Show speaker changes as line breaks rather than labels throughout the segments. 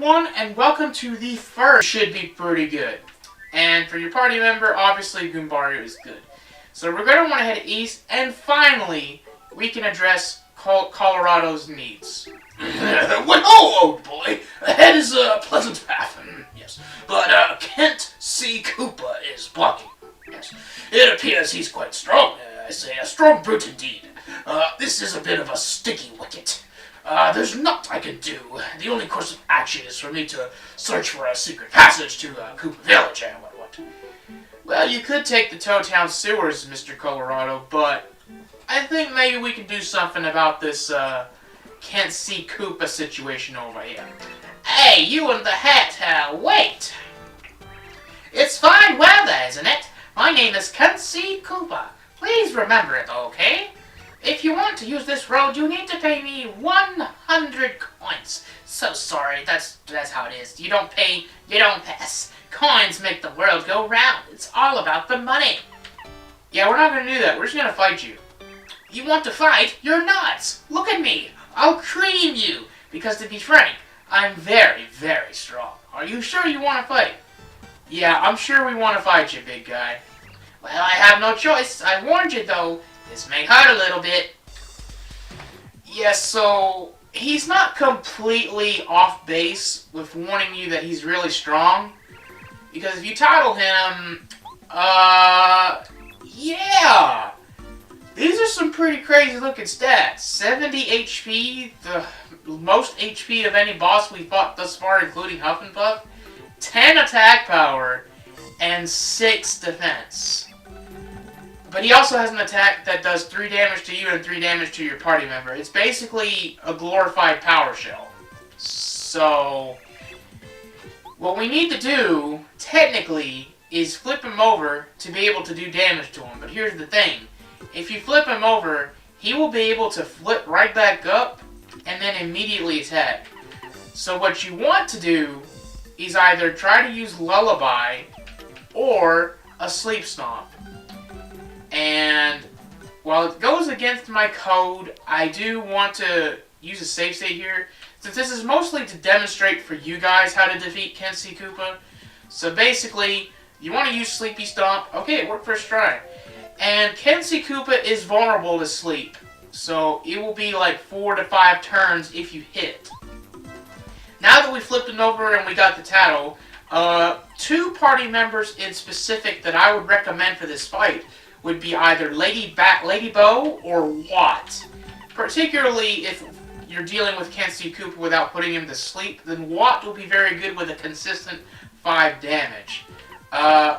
everyone, and welcome to the first. Should be pretty good. And for your party member, obviously Goombario is good. So we're going to want to head east, and finally, we can address Colorado's needs.
Well, oh boy, ahead is a pleasant path, yes. But Kent C. Koopa is blocking, yes. It appears he's quite strong, I say, a strong brute indeed. This is a bit of a sticky wicket. There's naught I can do. The only course of action is for me to search for a secret passage to Koopa Village and what.
Well, you could take the Toad Town sewers, Mr. Colorado, but I think maybe we can do something about this, Can't See Koopa situation over here.
Hey, you in the hat, wait! It's fine weather, isn't it? My name is Can't See Koopa. Please remember it, okay? If you want to use this road, you need to pay me 100 coins. So sorry, that's how it is. You don't pay, you don't pass. Coins make the world go round. It's all about the money.
Yeah, we're not going to do that. We're just going to fight you.
You want to fight? You're nuts. Look at me. I'll cream you. Because to be frank, I'm very, very strong.
Are you sure you want to fight? Yeah, I'm sure we want to fight you, big guy.
Well, I have no choice. I warned you, though. This may hurt a little bit.
Yes, so he's not completely off base with warning you that he's really strong. Because if you title him, yeah. These are some pretty crazy looking stats. 70 HP, the most HP of any boss we fought thus far, including Huff and Puff. 10 attack power, and 6 defense. But he also has an attack that does 3 damage to you and 3 damage to your party member. It's basically a glorified power shell. So what we need to do, technically, is flip him over to be able to do damage to him. But here's the thing. If you flip him over, he will be able to flip right back up and then immediately attack. So what you want to do is either try to use Lullaby or a Sleep Stomp. And while it goes against my code, I do want to use a safe state here. Since this is mostly to demonstrate for you guys how to defeat Can't See Koopa. So basically, you want to use Sleepy Stomp. Okay, it worked first try. And Can't See Koopa is vulnerable to sleep. So it will be like 4 to 5 turns if you hit. Now that we flipped him over and we got the tattle, 2 party members in specific that I would recommend for this fight would be either Lady Bo or Watt. Particularly if you're dealing with Can't See Koopa without putting him to sleep, then Watt will be very good with a consistent 5 damage.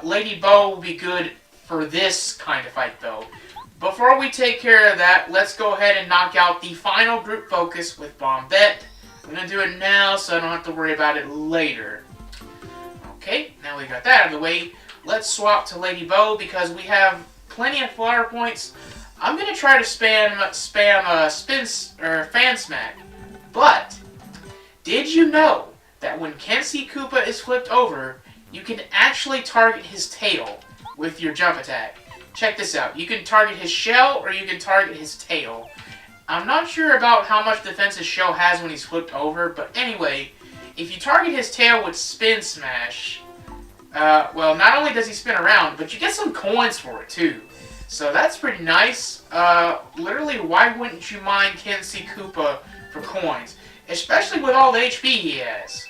Lady Bo will be good for this kind of fight though. Before we take care of that, let's go ahead and knock out the final group focus with Bombette. I'm going to do it now so I don't have to worry about it later. Okay, now we got that out of the way. Let's swap to Lady Bo because we have plenty of flower points. I'm going to try to spam Fan Smack. But did you know that when Can't See Koopa is flipped over, you can actually target his tail with your jump attack? Check this out. You can target his shell or you can target his tail. I'm not sure about how much defense his shell has when he's flipped over, but anyway, if you target his tail with Spin Smash, well, not only does he spin around, but you get some coins for it too. So that's pretty nice. Literally, why wouldn't you mind Can't See Koopa for coins? Especially with all the HP he has.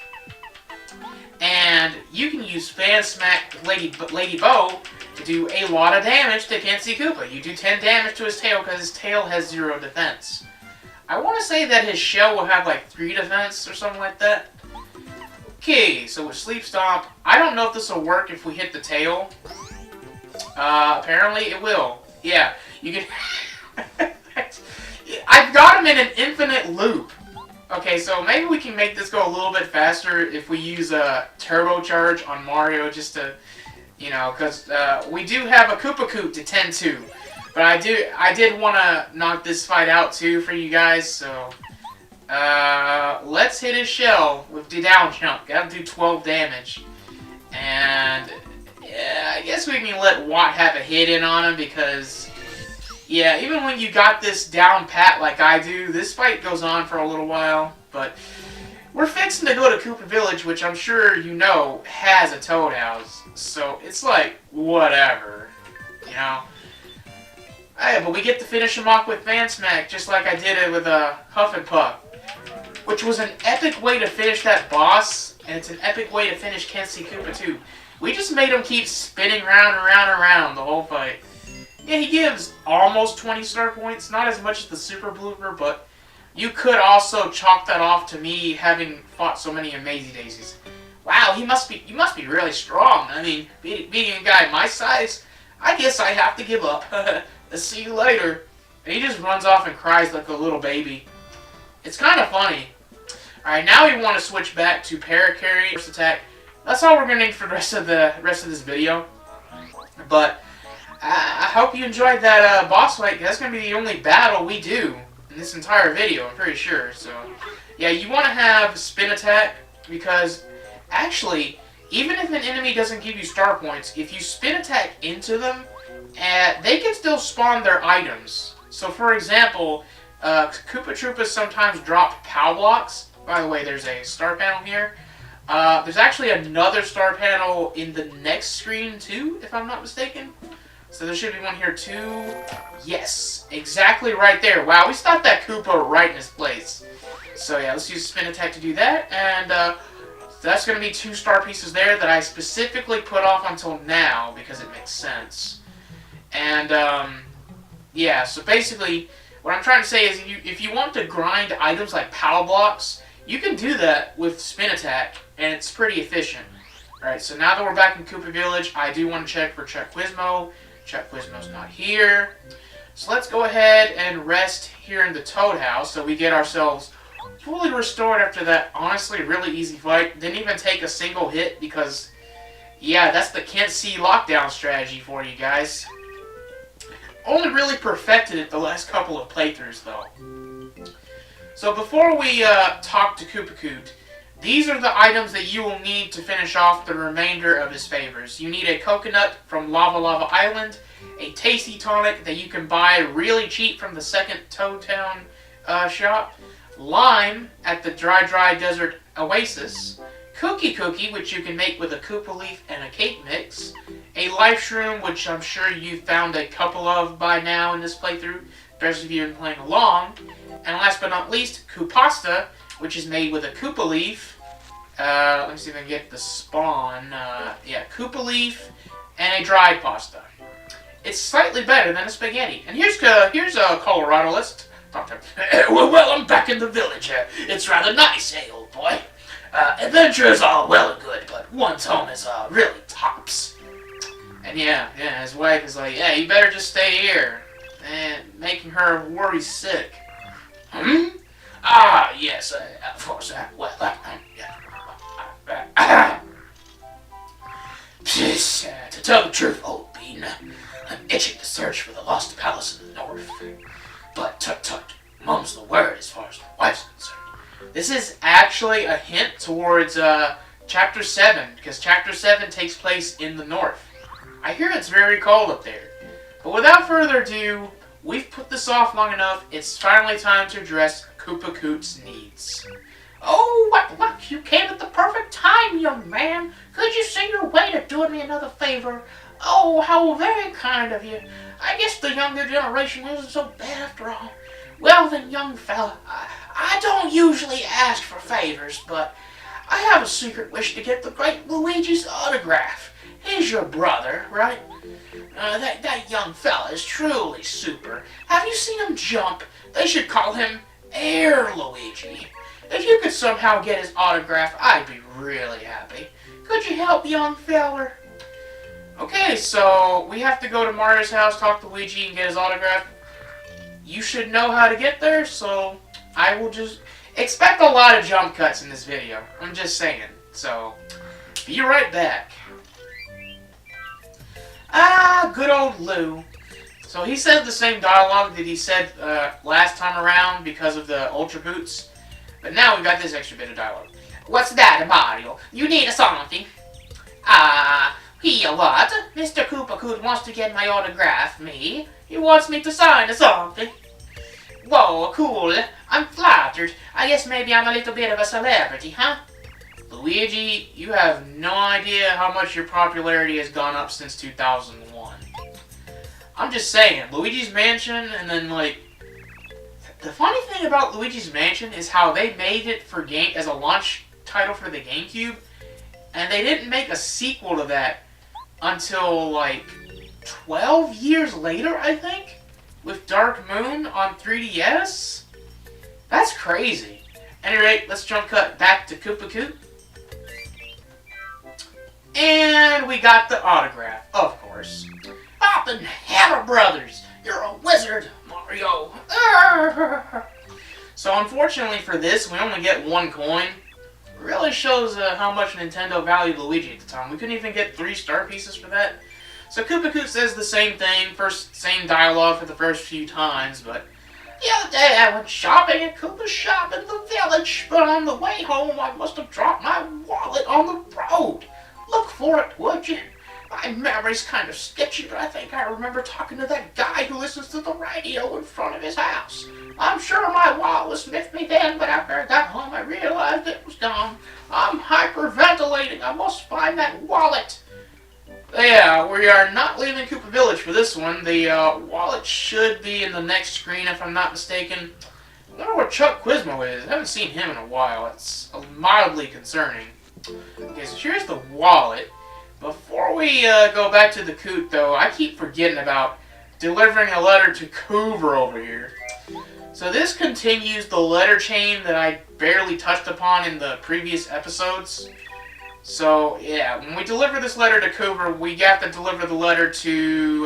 And you can use Fan Smack Lady Bo to do a lot of damage to Can't See Koopa. You do 10 damage to his tail because his tail has 0 defense. I want to say that his shell will have like 3 defense or something like that. Okay, so with Sleep Stomp, I don't know if this will work if we hit the tail. Apparently it will. Yeah, you can... I've got him in an infinite loop. Okay, so maybe we can make this go a little bit faster if we use a turbocharge on Mario just to, you know, because we do have a Koopa Koot to tend to. But I did want to knock this fight out too for you guys, so let's hit his shell with the down jump. Gotta do 12 damage. And yeah, I guess we can let Watt have a hit in on him because Yeah, even when you got this down pat like I do, this fight goes on for a little while. But we're fixing to go to Koopa Village, which I'm sure you know has a Toad House. So it's like, whatever. You know? Hey, but we get to finish him off with Fan Smack, just like I did it with Huff and Puff. Which was an epic way to finish that boss, and it's an epic way to finish Can't See Koopa too. We just made him keep spinning round and round and round the whole fight. Yeah, he gives almost 20 star points, not as much as the Super Blooper, but you could also chalk that off to me having fought so many Amazy Daisies. Wow, you must be really strong. I mean, beating a guy my size, I guess I have to give up. See you later. And he just runs off and cries like a little baby. It's kind of funny. Alright, now we want to switch back to Paracarry First Attack. That's all we're going to need for the rest of this video. But I hope you enjoyed that boss fight. That's going to be the only battle we do in this entire video, I'm pretty sure. So, yeah, you want to have Spin Attack because, actually, even if an enemy doesn't give you star points, if you Spin Attack into them, they can still spawn their items. So, for example, Koopa Troopas sometimes drop POW blocks. By the way, there's a star panel here. There's actually another star panel in the next screen, too, if I'm not mistaken. So there should be one here, too. Yes, exactly right there. Wow, we stopped that Koopa right in his place. So, yeah, let's use Spin Attack to do that. And that's going to be 2 star pieces there that I specifically put off until now because it makes sense. And, yeah, so basically, what I'm trying to say is if you want to grind items like POW blocks, you can do that with Spin Attack, and it's pretty efficient. Alright, so now that we're back in Koopa Village, I do want to check for Chuck Quizmo. Chuck Quizmo's not here. So let's go ahead and rest here in the Toad House so we get ourselves fully restored after that honestly really easy fight. Didn't even take a single hit because, yeah, that's the can't see lockdown strategy for you guys. Only really perfected it the last couple of playthroughs though. So before we talk to Koopa Koot, these are the items that you will need to finish off the remainder of his favors. You need a coconut from Lava Lava Island, a tasty tonic that you can buy really cheap from the second Toad Town shop, lime at the Dry Desert Oasis, Cookie, which you can make with a Koopa leaf and a cake mix, a life shroom, which I'm sure you've found a couple of by now in this playthrough, especially if you've been playing along, and last but not least, Koopasta, which is made with a Koopa leaf. Let me see if I can get the spawn. Yeah, Koopa leaf and a dried pasta. It's slightly better than a spaghetti. And here's Colorado. Let's talk to him.
Well, I'm back in the village. It's rather nice, old boy. Adventures are well and good, but one's home is really tops.
And yeah, his wife is like, yeah, you better just stay here. And making her worry sick.
Ah, yes, of course. Well, yeah. To tell the truth, old bean, I'm itching to search for the lost palace in the north. But tut, mum's the word as far as my wife's concerned.
This is actually a hint towards Chapter 7, because Chapter 7 takes place in the north. I hear it's very cold up there. But without further ado, we've put this off long enough. It's finally time to address Koopa Koot's needs.
Oh, what luck! You came at the perfect time, young man. Could you see your way to doing me another favor? Oh, how very kind of you. I guess the younger generation isn't so bad after all. Well then, young fella, I don't usually ask for favors, but I have a secret wish to get the great Luigi's autograph. He's your brother, right? That young fella is truly super. Have you seen him jump? They should call him Air Luigi. If you could somehow get his autograph, I'd be really happy. Could you help, young feller?
Okay, so we have to go to Mario's house, talk to Luigi, and get his autograph. You should know how to get there, so I will just expect a lot of jump cuts in this video. I'm just saying. So, be right back. Ah, good old Lou. So he said the same dialogue that he said last time around because of the Ultra Boots. But now we've got this extra bit of dialogue.
What's that, Mario? You need something? Here what? Mr. Koopa Koot wants to get my autograph, me? He wants me to sign or something. Whoa, cool. I'm flattered. I guess maybe I'm a little bit of a celebrity, huh?
Luigi, you have no idea how much your popularity has gone up since 2001. I'm just saying, Luigi's Mansion, and then like, the funny thing about Luigi's Mansion is how they made it for game as a launch title for the GameCube, and they didn't make a sequel to that until like 12 years later, I think, with Dark Moon on 3DS. That's crazy. Anyway, let's jump cut back to Koopa Koot. And we got the autograph, of course.
Hop and Hammer Brothers, you're a wizard, Mario.
So unfortunately for this, we only get 1 coin. It really shows how much Nintendo valued Luigi at the time. We couldn't even get 3 star pieces for that. So Koopa Koot says the same thing, same dialogue for the first few times, but
the other day I went shopping at Koopa's shop in the village, but on the way home I must have dropped my wallet on the road. Look for it, would you? My memory's kind of sketchy, but I think I remember talking to that guy who listens to the radio in front of his house. I'm sure my wallet was with me then, but after I got home I realized it was gone. I'm hyperventilating. I must find that wallet.
yeah, we are not leaving Koopa Village for this one. The wallet should be in the next screen if I'm not mistaken. I wonder where Chuck Quizmo is. I haven't seen him in a while. It's mildly concerning. Okay, so here's the wallet. Before we go back to the Koot, though, I keep forgetting about delivering a letter to Koopa over here. So this continues the letter chain that I barely touched upon in the previous episodes. So, yeah, when we deliver this letter to Koopa, we have to deliver the letter to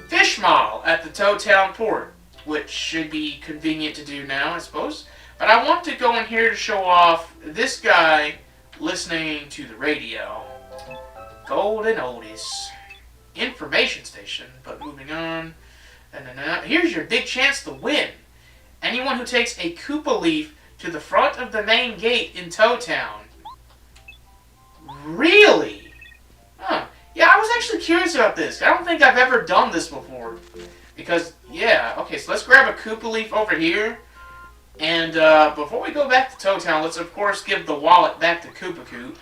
Fishmaw at the Toad Town port, which should be convenient to do now, I suppose. But I want to go in here to show off this guy listening to the radio. Golden Oldies. Information station. But moving on. Here's your big chance to win. Anyone who takes a Koopa leaf to the front of the main gate in Toad Town. Really? Huh. Yeah, I was actually curious about this. I don't think I've ever done this before. Because, yeah, okay, so let's grab a Koopa leaf over here. And before we go back to Toad Town, let's of course give the wallet back to Koopa Koot.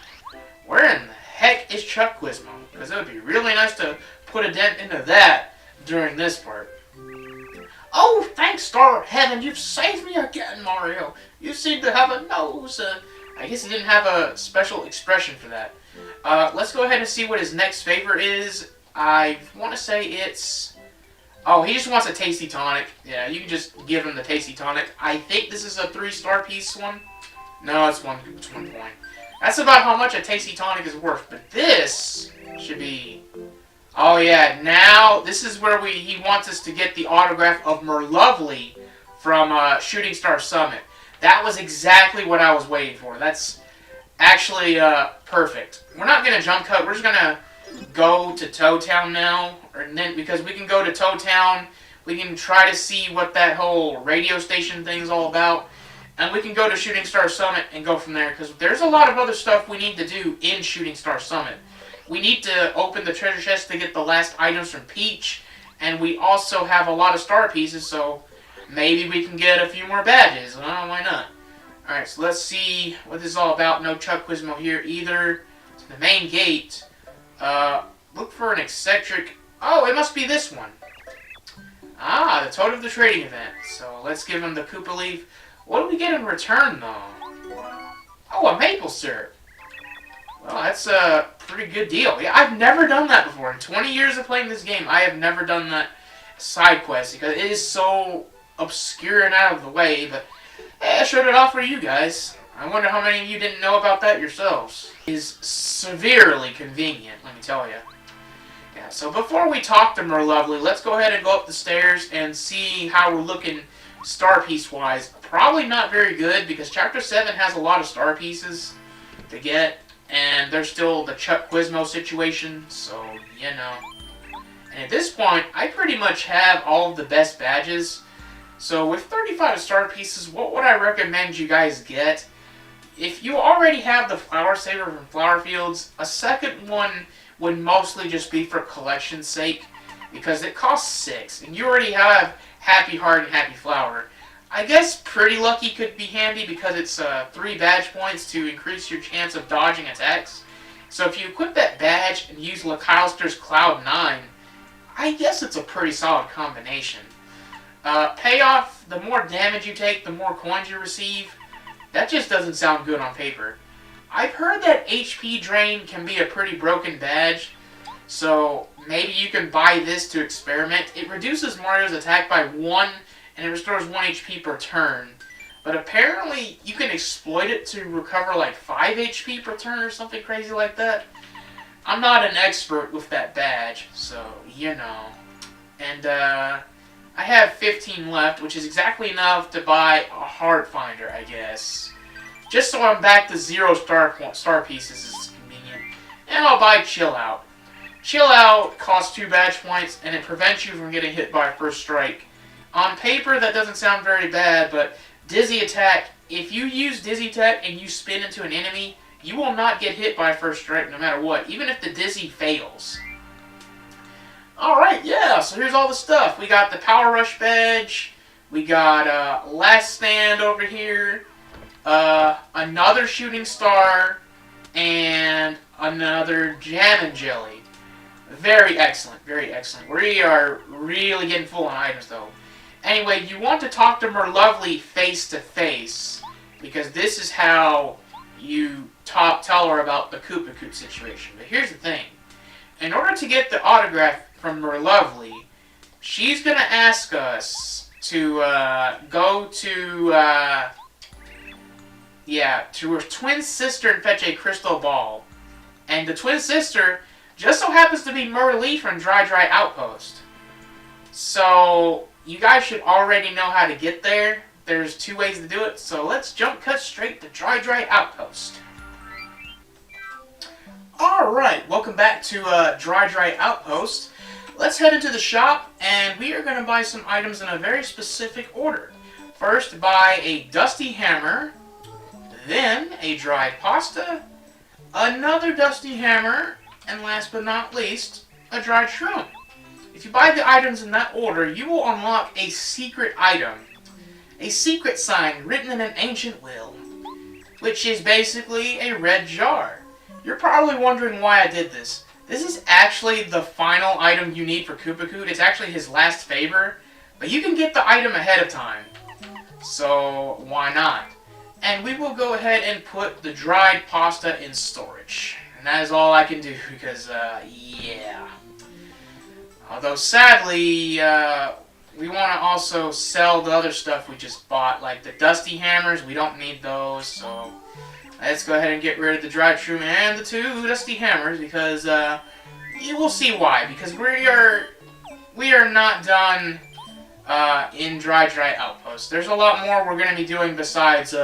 Where in the heck is Chuck Quizmo? Because it would be really nice to put a dent into that during this part.
Oh, thanks, Star of Heaven, you've saved me again, Mario. You seem to have a nose.
I guess he didn't have a special expression for that. Let's go ahead and see what his next favor is. I want to say it's... Oh, he just wants a Tasty Tonic. Yeah, you can just give him the Tasty Tonic. I think this is a 3-star piece one. No, it's 1 point. That's about how much a Tasty Tonic is worth. But this should be... Oh yeah, now this is where he wants us to get the autograph of Merlovely from Shooting Star Summit. That was exactly what I was waiting for. That's actually perfect. We're not going to jump cut. We're just going to go to Toad Town now. And then, because we can go to Toad Town, we can try to see what that whole radio station thing's all about. And we can go to Shooting Star Summit and go from there. Because there's a lot of other stuff we need to do in Shooting Star Summit. We need to open the treasure chest to get the last items from Peach. And we also have a lot of star pieces, so maybe we can get a few more badges. Why not? Alright, so let's see what this is all about. No Chuck Quizmo here either. To the main gate. Look for an eccentric... Oh, it must be this one. Ah, the Toad of the Trading Event. So let's give him the Koopa Leaf. What do we get in return, though? Oh, a maple syrup. Well, that's a pretty good deal. Yeah, I've never done that before. In 20 years of playing this game, I have never done that side quest because it is so obscure and out of the way, but I showed it off for you guys. I wonder how many of you didn't know about that yourselves. It is severely convenient, let me tell you. Yeah, so before we talk to Merlovely, let's go ahead and go up the stairs and see how we're looking star piece-wise. Probably not very good because Chapter 7 has a lot of star pieces to get. And there's still the Chuck Quizmo situation, so, you know. And at this point, I pretty much have all of the best badges. So with 35 star pieces, what would I recommend you guys get? If you already have the Flower Saver from Flower Fields, a second one would mostly just be for collection's sake. because it costs 6, and you already have Happy Heart and Happy Flower. I guess Pretty Lucky could be handy because it's 3 badge points to increase your chance of dodging attacks. So if you equip that badge and use LaCalster's Cloud 9, I guess it's a pretty solid combination. Payoff, the more damage you take, the more coins you receive. That just doesn't sound good on paper. I've heard that HP Drain can be a pretty broken badge, so maybe you can buy this to experiment. It reduces Mario's attack by 1, and it restores 1 HP per turn. But apparently, you can exploit it to recover like 5 HP per turn or something crazy like that. I'm not an expert with that badge, so, you know. And, I have 15 left, which is exactly enough to buy a Heart Finder, I guess. Just so I'm back to 0 star pieces is convenient. And I'll buy Chill Out. Chill Out costs 2 badge points, and it prevents you from getting hit by First Strike. On paper, that doesn't sound very bad, but Dizzy Attack, if you use Dizzy Attack and you spin into an enemy, you will not get hit by First Strike no matter what, even if the Dizzy fails. Alright, yeah, so here's all the stuff. We got the Power Rush badge, we got Last Stand over here, another Shooting Star, and another Jam and Jelly. Very excellent, very excellent. We are really getting full on items, though. Anyway, you want to talk to Merlovely face to face, because this is how you tell her about the Koopa Koot situation. But here's the thing. In order to get the autograph from Merlovely, she's going to ask us to go to her twin sister and fetch a crystal ball. And the twin sister just so happens to be Merlee from Dry Outpost. So, you guys should already know how to get there. There's 2 ways to do it, so let's cut straight to Dry Outpost. Alright, welcome back to Dry Outpost. Let's head into the shop, and we are going to buy some items in a very specific order. First, buy a Dusty Hammer, then a dried pasta, another Dusty Hammer, and last but not least, a dried shroom. If you buy the items in that order, you will unlock a secret item. A secret sign written in an ancient will, which is basically a red jar. You're probably wondering why I did this. This is actually the final item you need for Koopa Koot. It's actually his last favor, but you can get the item ahead of time. So, why not? And we will go ahead and put the dried pasta in storage. And that is all I can do because, yeah. Although, sadly, we want to also sell the other stuff we just bought, like the Dusty Hammers. We don't need those, so let's go ahead and get rid of the dried shroom and the 2 Dusty Hammers because, you will see why. Because we are not done in Dry Outpost. There's a lot more we're going to be doing besides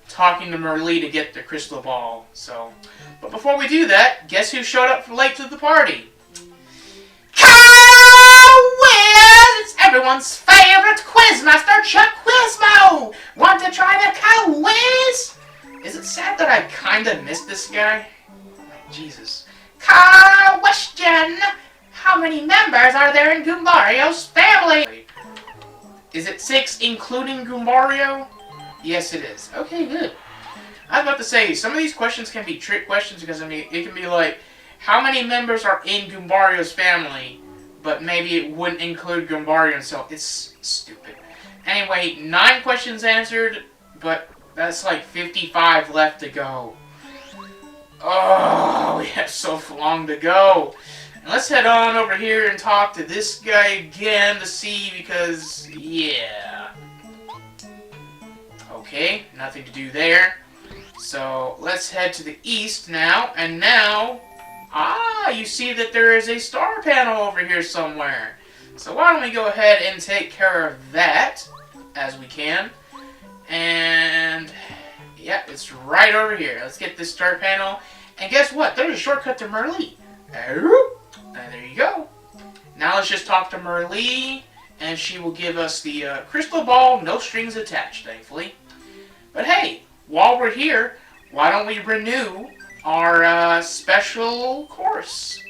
talking to Merlee to get the crystal ball. So, but before we do that, guess who showed up late to the party? It's everyone's favorite quizmaster, Chuck Quizmo! Want to try the cow whiz? Is it sad that I kinda missed this guy? Jesus. Question! How many members are there in Goombario's family? Is it 6 including Goombario? Yes, it is. Okay, good. I was about to say, some of these questions can be trick questions because, I mean, it can be like, how many members are in Goombario's family? But maybe it wouldn't include Goombario himself. It's stupid. Anyway, 9 questions answered, but that's like 55 left to go. Oh, we have so long to go. And let's head on over here and talk to this guy again to see, because, yeah. Okay, nothing to do there. So, let's head to the east now, and now... you see that there is a star panel over here somewhere. So why don't we go ahead and take care of that, as we can. And, yeah, it's right over here. Let's get this star panel. And guess what? There's a shortcut to Merlee. And there you go. Now let's just talk to Merlee, and she will give us the crystal ball, no strings attached, thankfully. But hey, while we're here, why don't we renew our special course?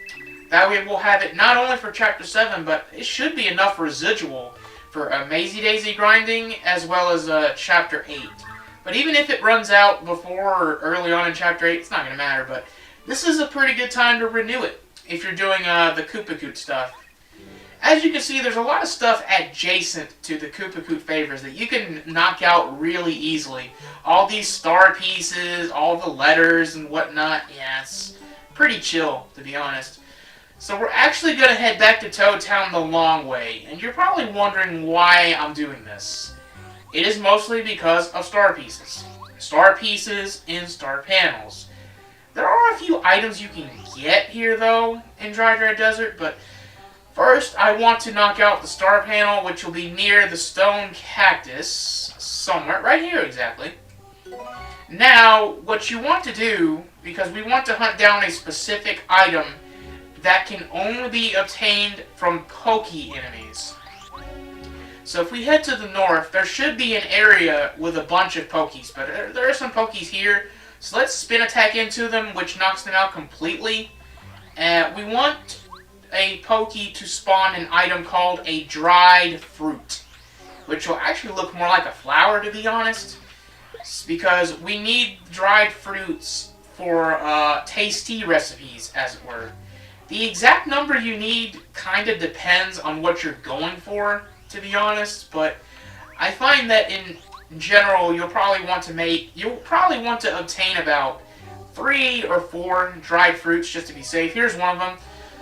That way we'll have it not only for Chapter 7, but it should be enough residual for Mazy Daisy grinding, as well as Chapter 8. But even if it runs out before or early on in Chapter 8, it's not going to matter. But this is a pretty good time to renew it if you're doing the Koopa Koot stuff. As you can see, there's a lot of stuff adjacent to the Koopa Koot favors that you can knock out really easily. All these star pieces, all the letters and whatnot, yeah, it's pretty chill, to be honest. So we're actually going to head back to Toad Town the long way, and you're probably wondering why I'm doing this. It is mostly because of star pieces. Star pieces in star panels. There are a few items you can get here, though, in Dry Desert, but first, I want to knock out the star panel, which will be near the stone cactus, somewhere, right here exactly. Now, what you want to do, because we want to hunt down a specific item that can only be obtained from Pokey enemies. So if we head to the north, there should be an area with a bunch of Pokies, but there are some Pokies here. So let's spin attack into them, which knocks them out completely. We want a Pokey to spawn an item called a dried fruit, which will actually look more like a flower, to be honest, because we need dried fruits for tasty recipes, as it were. The exact number you need kind of depends on what you're going for, to be honest, but I find that in general you'll probably want to obtain about 3 or 4 dried fruits just to be safe. Here's one of them.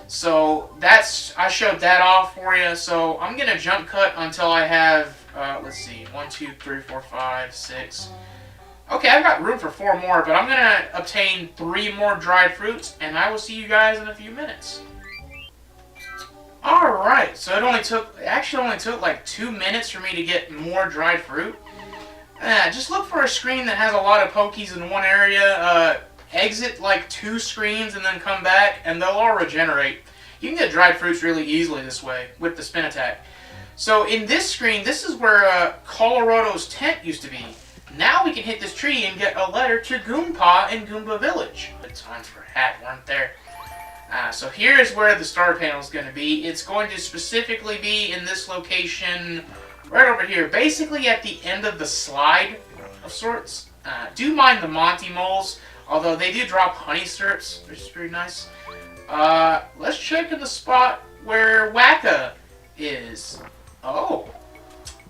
So I showed that off for you. So I'm gonna jump cut until I have let's see, 1, 2, 3, 4, 5, 6. Okay, I've got room for 4 more, but I'm gonna obtain 3 more dried fruits, and I will see you guys in a few minutes. Alright, so it actually only took like 2 minutes for me to get more dried fruit. Just look for a screen that has a lot of Pokies in one area. Exit like 2 screens and then come back, and they'll all regenerate. You can get dried fruits really easily this way with the spin attack. So in this screen, this is where Colorado's tent used to be. Now we can hit this tree and get a letter to Goomba in Goomba Village. Good times for a hat, weren't there? So here is where the star panel is going to be. It's going to specifically be in this location right over here, basically at the end of the slide of sorts. Do mind the Monty moles, although they do drop honey syrups, which is pretty nice. Let's check in the spot where Wacka is. Oh.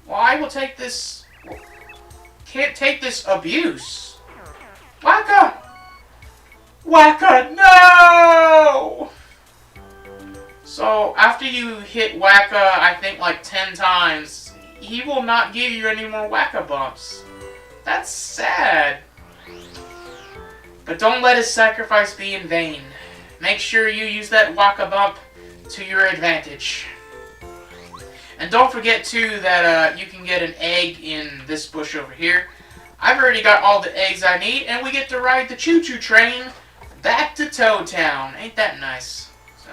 Well, I will take this. Can't take this abuse. Wacka! Wacka, no! So, after you hit Wacka, I think like 10 times, he will not give you any more Wacka bumps. That's sad. But don't let his sacrifice be in vain. Make sure you use that Wacka bump to your advantage. And don't forget too that you can get an egg in this bush over here. I've already got all the eggs I need, and we get to ride the choo-choo train back to Toad Town. Ain't that nice? So,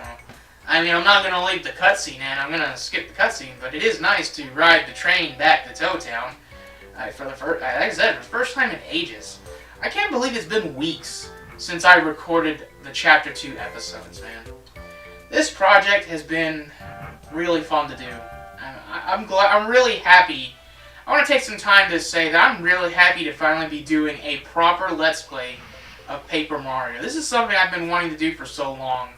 I mean, I'm not going to leave the cutscene, and I'm going to skip the cutscene, but it is nice to ride the train back to Toad Town. For the first, like I said, for the first time in ages. I can't believe it's been weeks since I recorded the Chapter 2 episodes, man. This project has been really fun to do. I'm really happy. I want to take some time to say that I'm really happy to finally be doing a proper Let's Play of Paper Mario. This is something I've been wanting to do for so long.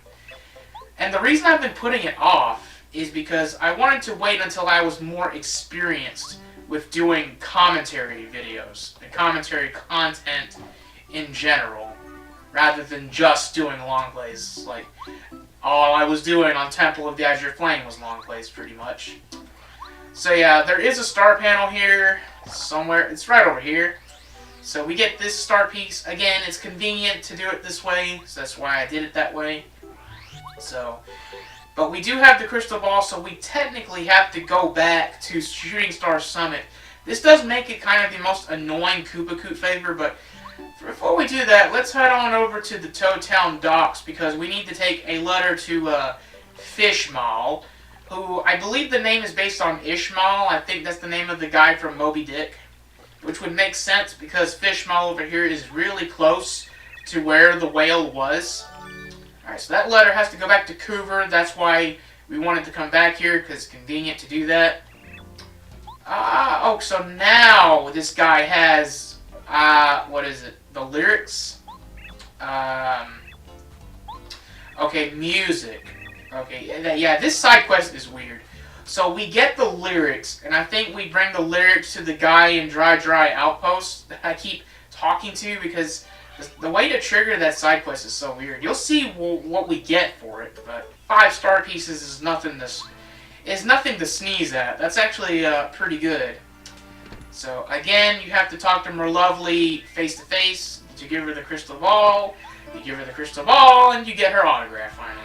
And the reason I've been putting it off is because I wanted to wait until I was more experienced with doing commentary videos and commentary content in general, rather than just doing long plays. Like, all I was doing on Temple of the Azure Flame was long plays, pretty much. So yeah, there is a star panel here somewhere. It's right over here. So we get this star piece. Again, it's convenient to do it this way, so that's why I did it that way. So, but we do have the crystal ball, so we technically have to go back to Shooting Star Summit. This does make it kind of the most annoying Koopa Koot favor, but before we do that, let's head on over to the Toad Town docks, because we need to take a letter to Fishmaw, who I believe the name is based on Ishmael. I think that's the name of the guy from Moby Dick, which would make sense because Fishmaw over here is really close to where the whale was. Alright, so that letter has to go back to Coover. That's why we wanted to come back here, because it's convenient to do that. Oh, so now this guy has, what is it? The lyrics? Okay, music. Okay, yeah, this side quest is weird. So we get the lyrics, and I think we bring the lyrics to the guy in Dry Outpost that I keep talking to, because the way to trigger that side quest is so weird. You'll see what we get for it, but 5 star pieces is nothing to sneeze at. That's actually pretty good. So again, you have to talk to Merlovely face to face to give her the crystal ball. You give her the crystal ball, and you get her autograph finally.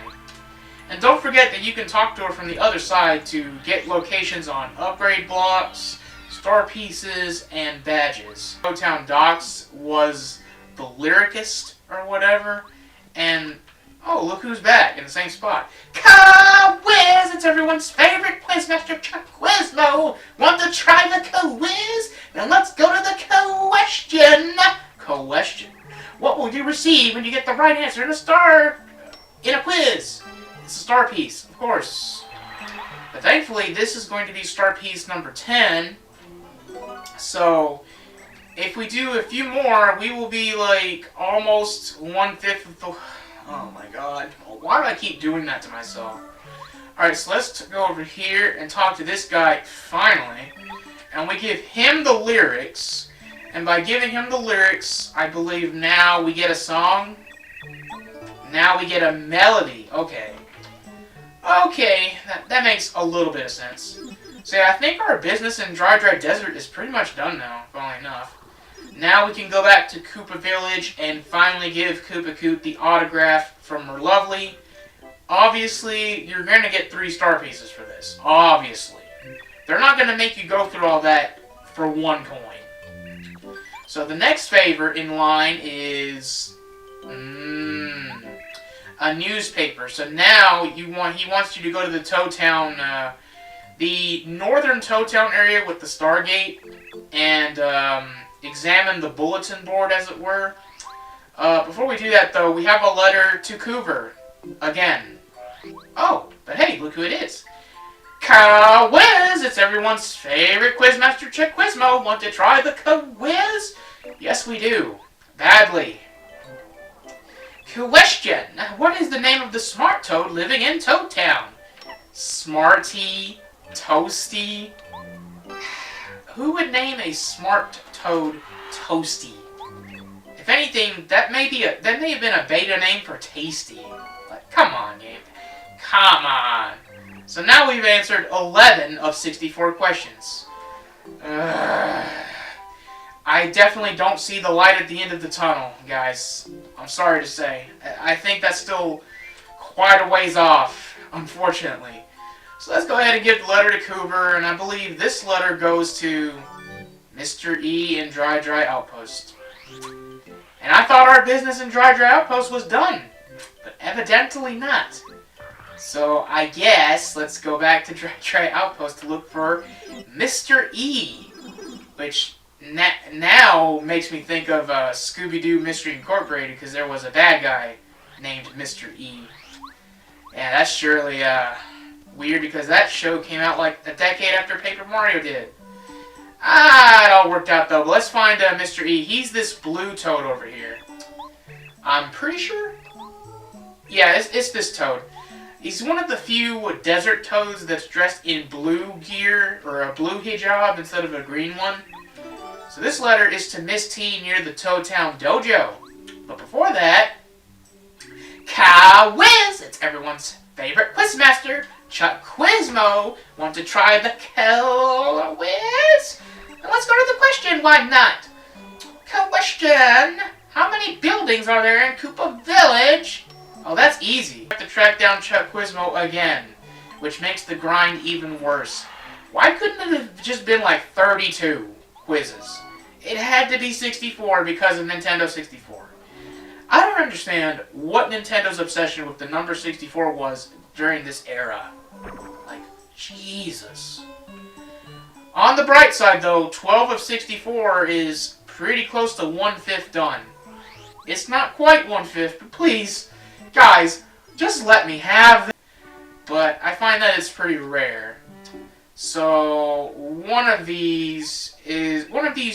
And don't forget that you can talk to her from the other side to get locations on upgrade blocks, star pieces, and badges. Toad Town Docks was the lyricist or whatever, and oh, look who's back in the same spot. Quiz! It's everyone's favorite quizmaster, Chuck Quizmo. Want to try the quiz? Now let's go to the question. Question. What will you receive when you get the right answer in a quiz? It's a star piece, of course. But thankfully, this is going to be star piece number 10. So if we do a few more, we will be like almost 1/5 of the... Oh my god. Why do I keep doing that to myself? Alright, so let's go over here and talk to this guy finally. And we give him the lyrics. And by giving him the lyrics, I believe now we get a song. Now we get a melody. Okay. Okay, that makes a little bit of sense. So yeah, I think our business in Dry Desert is pretty much done now, funnily enough. Now we can go back to Koopa Village and finally give Koopa Koot the autograph from Merlovely. Obviously, you're going to get 3 star pieces for this. Obviously. They're not going to make you go through all that for 1 coin. So the next favor in line is a newspaper. So now he wants you to go to the Toad Town, the northern Toad Town area with the Stargate, and examine the bulletin board, as it were. Before we do that, though, we have a letter to Coover again. Oh, but hey, look who it is. Quiz! It's everyone's favorite quizmaster, Chuck Quizmo. Want to try the quiz? Yes, we do. Badly. Question. What is the name of the smart toad living in Toad Town? Smarty, Toasty. Who would name a smart toad Toasty? If anything, that may have been a beta name for Tasty. Like, come on, game. Come on. So now we've answered 11 of 64 questions. I definitely don't see the light at the end of the tunnel, guys. I'm sorry to say. I think that's still quite a ways off, unfortunately. So let's go ahead and give the letter to Coover, and I believe this letter goes to Mr. E in Dry Outpost. And I thought our business in Dry Outpost was done, but evidently not. So I guess let's go back to Dry Outpost to look for Mr. E, which now makes me think of Scooby-Doo Mystery Incorporated, because there was a bad guy named Mr. E. Yeah, that's surely weird, because that show came out like a decade after Paper Mario did. It all worked out though. But let's find Mr. E. He's this blue toad over here. I'm pretty sure. Yeah, it's this toad. He's one of the few desert toads that's dressed in blue gear, or a blue hijab instead of a green one. So this letter is to Miss T near the Toad Town Dojo. But before that, Quiz! It's everyone's favorite quizmaster, Chuck Quizmo. Want to try the quiz? Let's go to the question, why not? Question! How many buildings are there in Koopa Village? Oh, that's easy. You have to track down Chuck Quizmo again, which makes the grind even worse. Why couldn't it have just been like 32 quizzes? It had to be 64 because of Nintendo 64. I don't understand what Nintendo's obsession with the number 64 was during this era. Like, Jesus. On the bright side, though, 12 of 64 is pretty close to 1/5 done. It's not quite 1/5, but please, guys, just let me have them. But I find that it's pretty rare. So one of these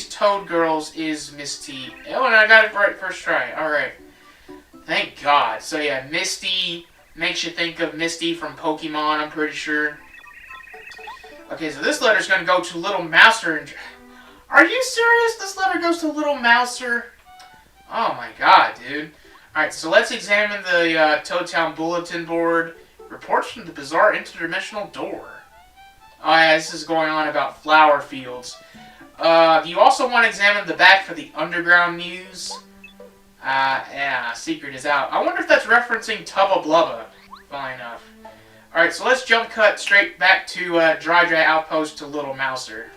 Toad girls is Misty. Oh, and I got it right first try. All right, thank God. So yeah, Misty makes you think of Misty from Pokemon. I'm pretty sure. Okay, so this letter's gonna go to Little Mouser. Are you serious? This letter goes to Little Mouser? Oh my God, dude. All right, so let's examine the Toad Town bulletin board. Reports from the bizarre interdimensional door. Oh yeah, this is going on about flower fields. You also want to examine the back for the underground news. Yeah, secret is out. I wonder if that's referencing Tubba Blubba. Fine enough. Alright, so let's jump cut straight back to Dry Outpost to Little Mouser.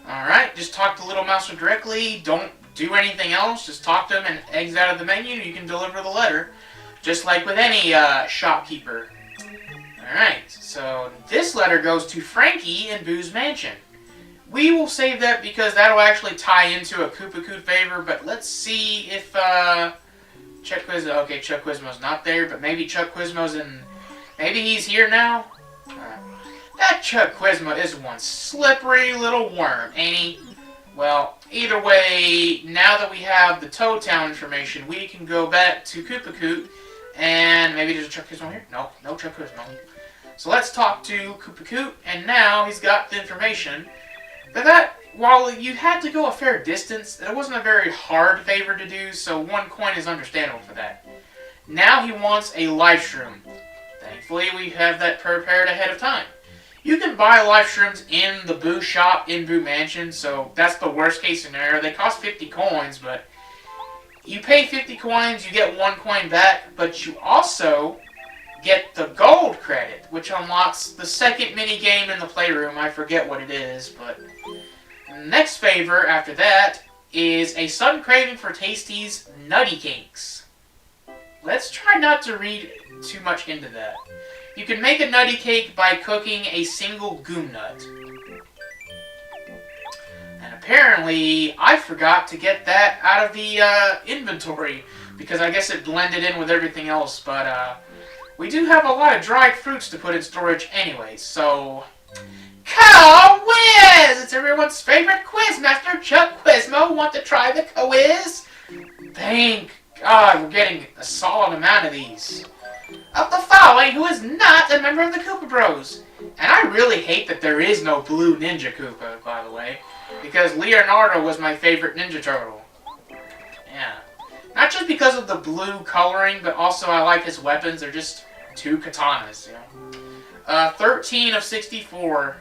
Alright, just talk to Little Mouser directly. Don't do anything else. Just talk to him and exit out of the menu and you can deliver the letter. Just like with any shopkeeper. Alright, so this letter goes to Frankie in Boo's Mansion. We will save that because that'll actually tie into a Koopa Koot favor, but let's see if Chuck Quizmo... Okay, Chuck Quizmo's not there, but maybe Chuck Quizmo's in... Maybe he's here now? That Chuck Quizmo is one slippery little worm, ain't he? Well, either way, now that we have the Toad Town information, we can go back to Koopa Koot, and maybe there's a Chuck Quizmo here? No, no Chuck Quizmo. So let's talk to Koopa Koot, and now he's got the information. But that, while you had to go a fair distance, it wasn't a very hard favor to do, so 1 coin is understandable for that. Now he wants a life shroom. Thankfully, we have that prepared ahead of time. You can buy life shrooms in the Boo shop in Boo Mansion, so that's the worst case scenario. They cost 50 coins, but you pay 50 coins, you get 1 coin back, but you also get the gold credit, which unlocks the second mini game in the playroom. I forget what it is, but next favor after that is a sudden craving for Tasty's Nutty Cakes. Let's try not to read too much into that. You can make a nutty cake by cooking a single goom nut. And apparently, I forgot to get that out of the inventory, because I guess it blended in with everything else, but we do have a lot of dried fruits to put in storage anyway, so... Quiz! It's everyone's favorite quiz master, Chuck Quizmo. Want to try the quiz? Thank God, we're getting a solid amount of these. Of the following, who is not a member of the Koopa Bros? And I really hate that there is no blue Ninja Koopa, by the way, because Leonardo was my favorite Ninja Turtle. Yeah. Not just because of the blue coloring, but also I like his weapons. They're just 2 katanas, you know. 13 of 64.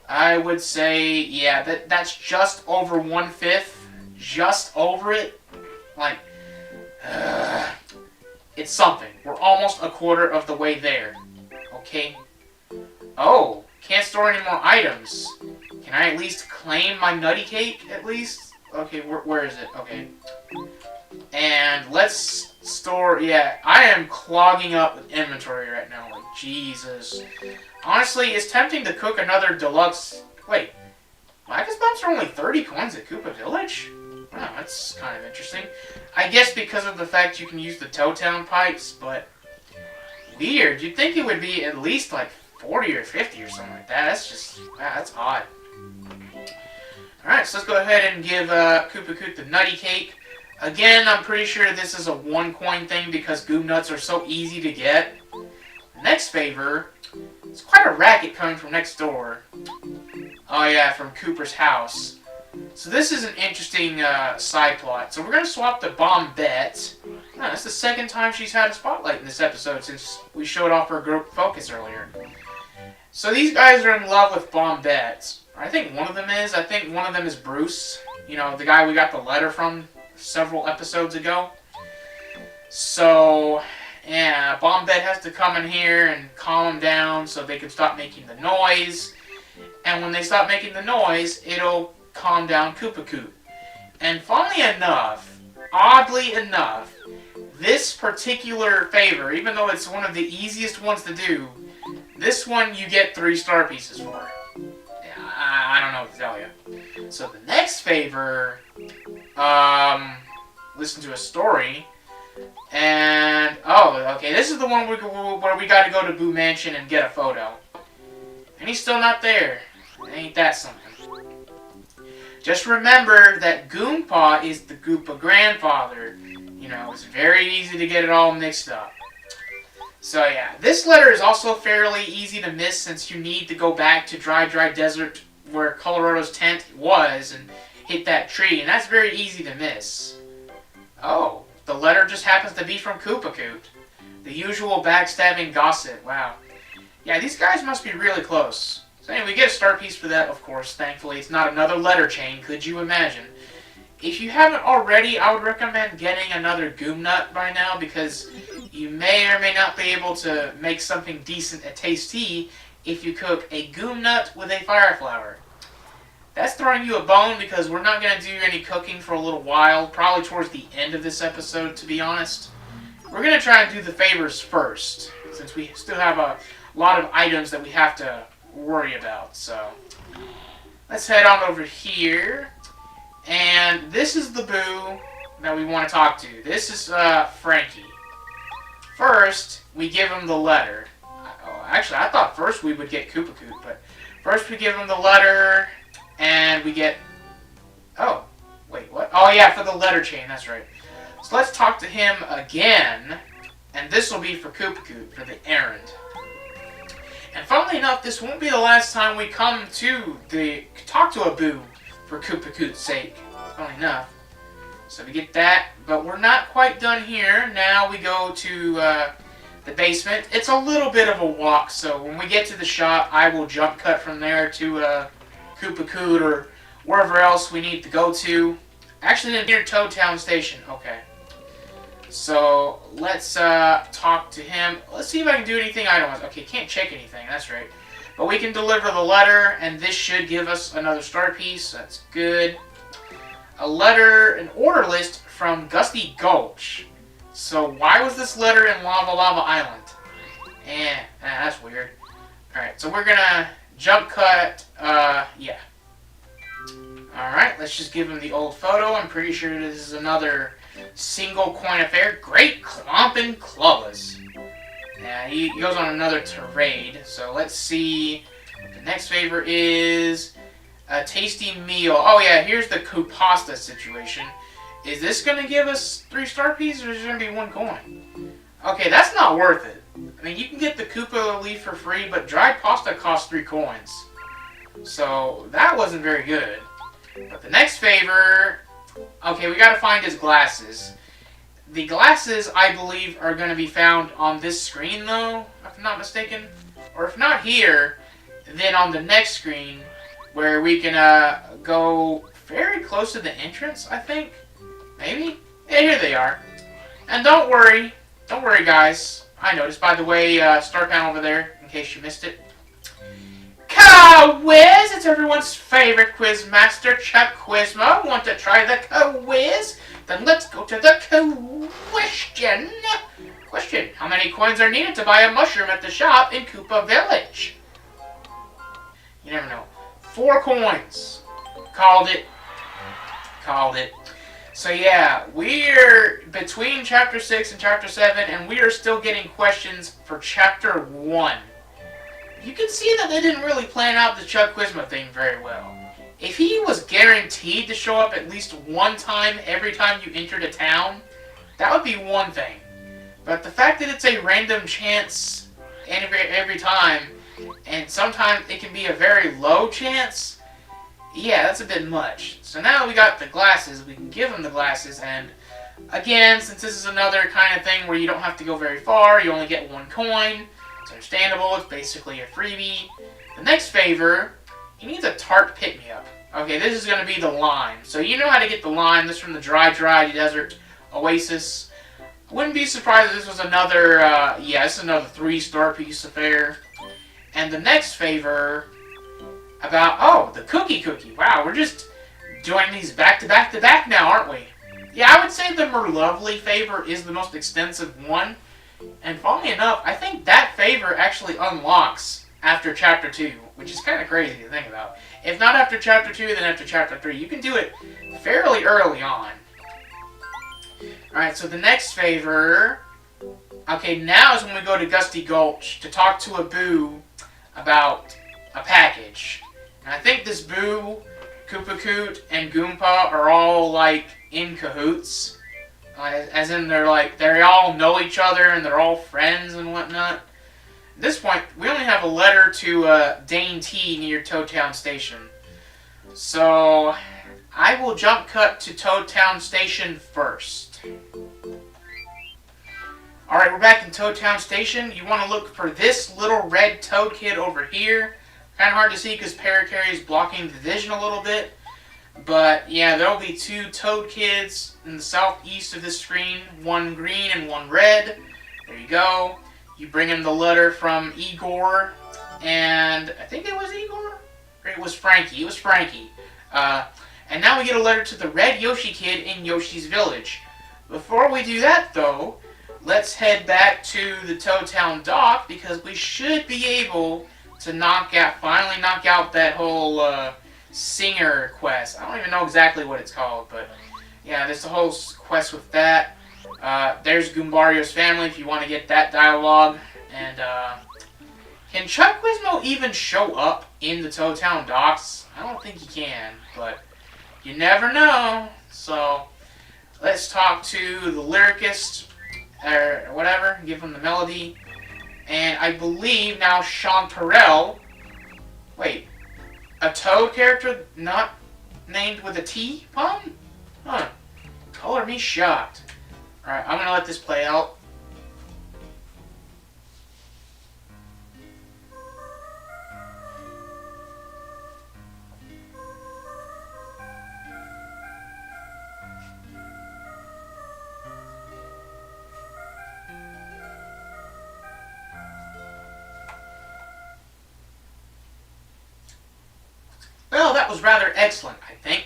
I would say, yeah, that's just over 1/5. Just over it. Like, it's something. We're almost a quarter of the way there. Okay. Oh, can't store any more items. Can I at least claim my nutty cake, at least? Okay, where is it? Okay. And let's store... Yeah, I am clogging up with inventory right now. Like, Jesus. Honestly, it's tempting to cook another deluxe... Wait. Micah's Bumps are only 30 coins at Koopa Village? Wow, that's kind of interesting. I guess because of the fact you can use the Toad Town pipes, but... Weird. You'd think it would be at least like 40 or 50 or something like that. That's just... Wow, that's odd. Alright, so let's go ahead and give Koopa Koot the nutty cake. Again, I'm pretty sure this is a 1 coin thing because Goom Nuts are so easy to get. The next favor... It's quite a racket coming from next door. Oh yeah, from Cooper's house. So this is an interesting side plot. So we're going to swap to Bombette. Oh, that's the 2nd time she's had a spotlight in this episode since we showed off her group focus earlier. So these guys are in love with Bombette. I think one of them is. I think one of them is Bruce. You know, the guy we got the letter from several episodes ago. So... yeah, Bombette has to come in here and calm them down so they can stop making the noise. And when they stop making the noise, it'll calm down Koopa Koot. And funnily enough, oddly enough, this particular favor, even though it's one of the easiest ones to do, this one you get 3 star pieces for. Yeah, I don't know what to tell you. So the next favor, listen to a story. And, oh, okay, this is the one where we gotta go to Boo Mansion and get a photo. And he's still not there. Ain't that something? Just remember that Goompa is the Koopa grandfather. You know, it's very easy to get it all mixed up. So yeah, this letter is also fairly easy to miss since you need to go back to Dry Desert where Colorado's tent was and hit that tree, and that's very easy to miss. Oh, the letter just happens to be from Koopa Koot. The usual backstabbing gossip, wow. Yeah, these guys must be really close. So anyway, we get a star piece for that, of course, thankfully. It's not another letter chain, could you imagine? If you haven't already, I would recommend getting another Goom Nut by now, because you may or may not be able to make something decent at Tasty if you cook a Goom Nut with a Fire Flower. That's throwing you a bone because we're not going to do any cooking for a little while, probably towards the end of this episode, to be honest. We're going to try and do the favors first, since we still have a lot of items that we have to worry about. So, let's head on over here. And this is the Boo that we want to talk to. This is Frankie. First, we give him the letter. Oh, actually, I thought first we would get Koopa Koot, but first we give him the letter, and we get... Oh, wait, what? Oh yeah, for the letter chain, that's right. So let's talk to him again, and this will be for Koopa Koot, for the errand. And funnily enough, this won't be the last time we come to talk to a Boo for Koopa Koot's sake, funnily enough. So we get that, but we're not quite done here. Now we go to the basement. It's a little bit of a walk, so when we get to the shop, I will jump cut from there to Koopa Koot or wherever else we need to go to. Actually, near Toad Town Station. Okay. So let's talk to him. Let's see if I can do anything item-wise. Okay, can't check anything. That's right. But we can deliver the letter, and this should give us another star piece. That's good. A letter, an order list from Gusty Gulch. So why was this letter in Lava Island? That's weird. Alright, so we're gonna jump cut, yeah. Alright, let's just give him the old photo. I'm pretty sure this is another single coin affair. Great Clompin' Clubbas. Yeah, he goes on another tirade. So let's see what the next favor is. A tasty meal. Oh yeah, here's the Koopasta situation. Is this going to give us 3 star pieces or is it going to be 1 coin? Okay, that's not worth it. I mean, you can get the Koopa leaf for free, but dried pasta costs 3 coins. So, that wasn't very good. But the next favor... Okay, we got to find his glasses. The glasses, I believe, are going to be found on this screen, though, if I'm not mistaken. Or if not here, then on the next screen, where we can go very close to the entrance, I think. Maybe? Yeah, here they are. And don't worry, guys. I noticed, by the way, star panel over there, in case you missed it. Quiz! It's everyone's favorite quiz master, Chuck Quizmo. Want to try the quiz? Then let's go to the question. Question: how many coins are needed to buy a mushroom at the shop in Koopa Village? You never know. 4 coins. Called it. So yeah, we're between Chapter 6 and Chapter 7, and we are still getting questions for Chapter 1. You can see that they didn't really plan out the Chuck Quizma thing very well. If he was guaranteed to show up at least 1 time every time you entered a town, that would be one thing. But the fact that it's a random chance every time, and sometimes it can be a very low chance, yeah, that's a bit much. So now we got the glasses, we can give him the glasses, and again, since this is another kind of thing where you don't have to go very far, you only get 1 coin, it's understandable, it's basically a freebie. The next favor, he needs a tart pick-me-up. Okay, this is going to be the lime. So you know how to get the lime, this is from the Dry Desert Oasis. Wouldn't be surprised if this was another, yeah, this is another 3 star piece affair. And the next favor about, oh, the cookie. Wow, we're just doing these back to back now, aren't we? Yeah, I would say the Merlovely favor is the most extensive one. And funnily enough, I think that favor actually unlocks after Chapter 2, which is kind of crazy to think about. If not after Chapter 2, then after Chapter 3. You can do it fairly early on. Alright, so the next favor... Okay, now is when we go to Gusty Gulch to talk to a Boo about a package. And I think this Boo, Koopa Koot, and Goomba are all, like, in cahoots. As in, they all know each other and they're all friends and whatnot. At this point, we only have a letter to Dane T near Toad Town Station. So, I will jump cut to Toad Town Station first. Alright, we're back in Toad Town Station. You want to look for this little red Toad kid over here. Kind of hard to see because Parakarry is blocking the vision a little bit. But, yeah, there will be 2 Toad kids in the southeast of this screen. One green and one red. There you go. You bring in the letter from Igor. And I think it was Igor? Or it was Frankie. It was Frankie. And now we get a letter to the red Yoshi kid in Yoshi's Village. Before we do that, though... Let's head back to the Toad Town dock because we should be able to finally knock out that whole singer quest. I don't even know exactly what it's called, but yeah, there's a whole quest with that. There's Goombario's family if you want to get that dialogue. And can Chuck Gizmo even show up in the Toad Town docks? I don't think he can, but you never know. So let's talk to the lyricist. Or whatever, give him the melody. And I believe now Chanterelle... Wait. A Toad character not named with a T pun? Huh. Color me shocked. Alright, I'm gonna let this play out. Well, that was rather excellent, I think.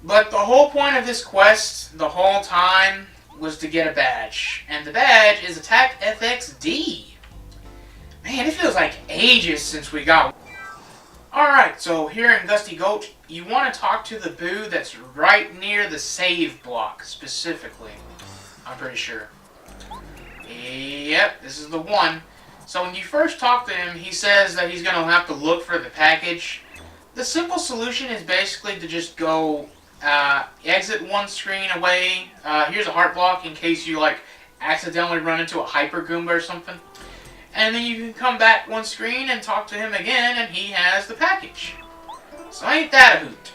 But the whole point of this quest, the whole time, was to get a badge. And the badge is Attack FXD. Man, it feels like ages since we got one. Alright, so here in Gusty Gulch, you want to talk to the Boo that's right near the save block, specifically. I'm pretty sure. Yep, this is the one. So when you first talk to him, he says that he's going to have to look for the package. The simple solution is basically to just go exit one screen away. Here's a heart block in case you accidentally run into a Hyper Goomba or something. And then you can come back one screen and talk to him again and he has the package. So ain't that a hoot.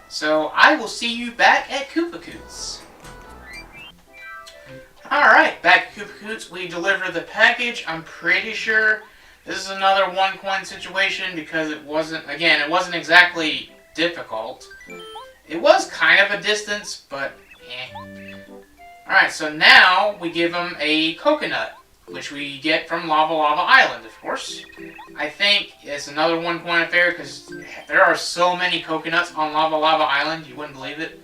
So I will see you back at Koopa Koot's. Alright, back at Koopa Koot's, we deliver the package. I'm pretty sure this is another 1-coin situation because it wasn't exactly difficult. It was kind of a distance, but eh. Alright, so now we give him a coconut, which we get from Lava Lava Island, of course. I think it's another 1-coin affair because there are so many coconuts on Lava Lava Island, you wouldn't believe it.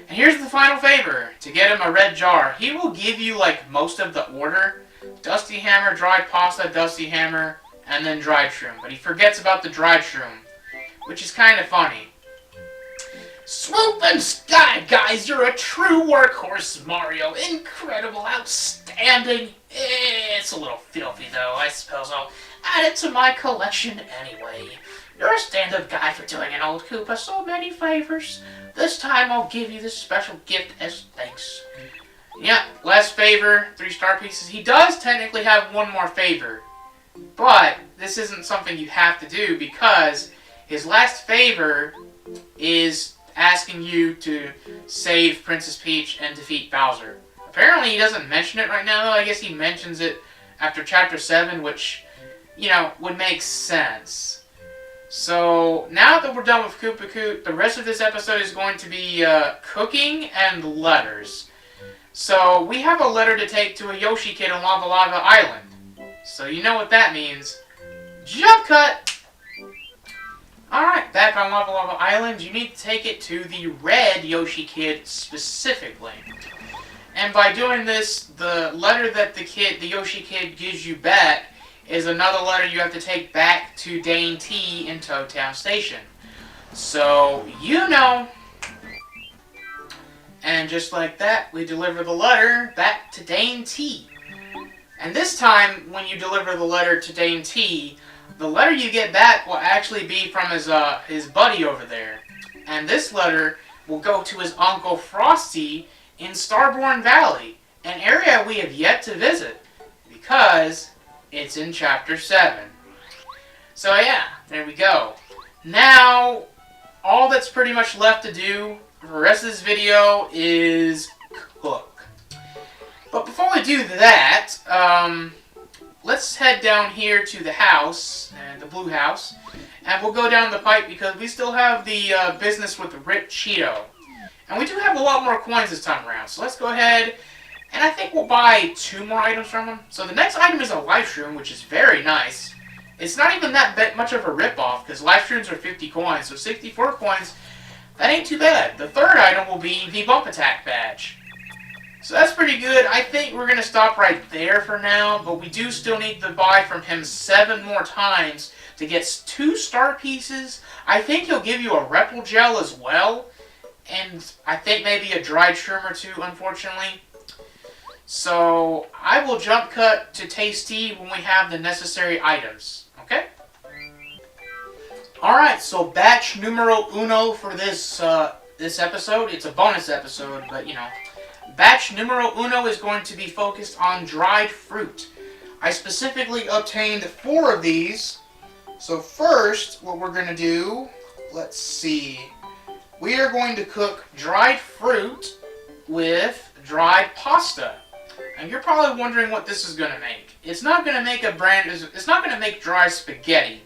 And here's the final favor. To get him a red jar, he will give you most of the order. Dusty Hammer, Dried Pasta, Dusty Hammer, and then Dried Shroom. But he forgets about the Dried Shroom, which is kind of funny.
Swoop and sky, guys! You're a true workhorse, Mario. Incredible, outstanding. It's a little filthy, though. I suppose I'll add it to my collection anyway. You're a stand-up guy for doing an old Koopa so many favors. This time I'll give you this special gift as thanks.
Yeah, last favor, 3 star pieces. He does technically have one more favor. But this isn't something you have to do because his last favor is asking you to save Princess Peach and defeat Bowser. Apparently he doesn't mention it right now, though. I guess he mentions it after Chapter 7, which, would make sense. So, now that we're done with Koopa Koot, the rest of this episode is going to be cooking and letters. So, we have a letter to take to a Yoshi kid on Lava Lava Island. So, you know what that means. Jump cut! Alright, back on Lava Lava Island, you need to take it to the red Yoshi kid specifically. And by doing this, the letter that the Yoshi kid gives you back is another letter you have to take back to Dane T in Toad Town Station. So, you know. And just like that, we deliver the letter back to Dane T. And this time, when you deliver the letter to Dane T, the letter you get back will actually be from his buddy over there. And this letter will go to his Uncle Frosty in Starborn Valley, an area we have yet to visit, because it's in Chapter 7. So yeah, there we go. Now, all that's pretty much left to do for the rest of this video is cook. But before we do that, let's head down here to the house, the blue house, and we'll go down the pipe because we still have the business with the Rip Cheeto. And we do have a lot more coins this time around, so let's go ahead, and I think we'll buy 2 more items from him. So the next item is a life shroom, which is very nice. It's not even that much of a rip-off, because life shrooms are 50 coins, so 64 coins, that ain't too bad. The third item will be the bump attack badge. So that's pretty good. I think we're going to stop right there for now, but we do still need to buy from him 7 more times to get 2 star pieces. I think he'll give you a Repel Gel as well, and I think maybe a dried shroom or 2, unfortunately. So I will jump cut to Tasty when we have the necessary items, okay? Alright, so batch numero uno for this episode. It's a bonus episode, but you know. Batch numero uno is going to be focused on dried fruit. I specifically obtained 4 of these. So first, what we're going to do, let's see. We are going to cook dried fruit with dried pasta. And you're probably wondering what this is going to make. It's not going to make it's not going to make dry spaghetti.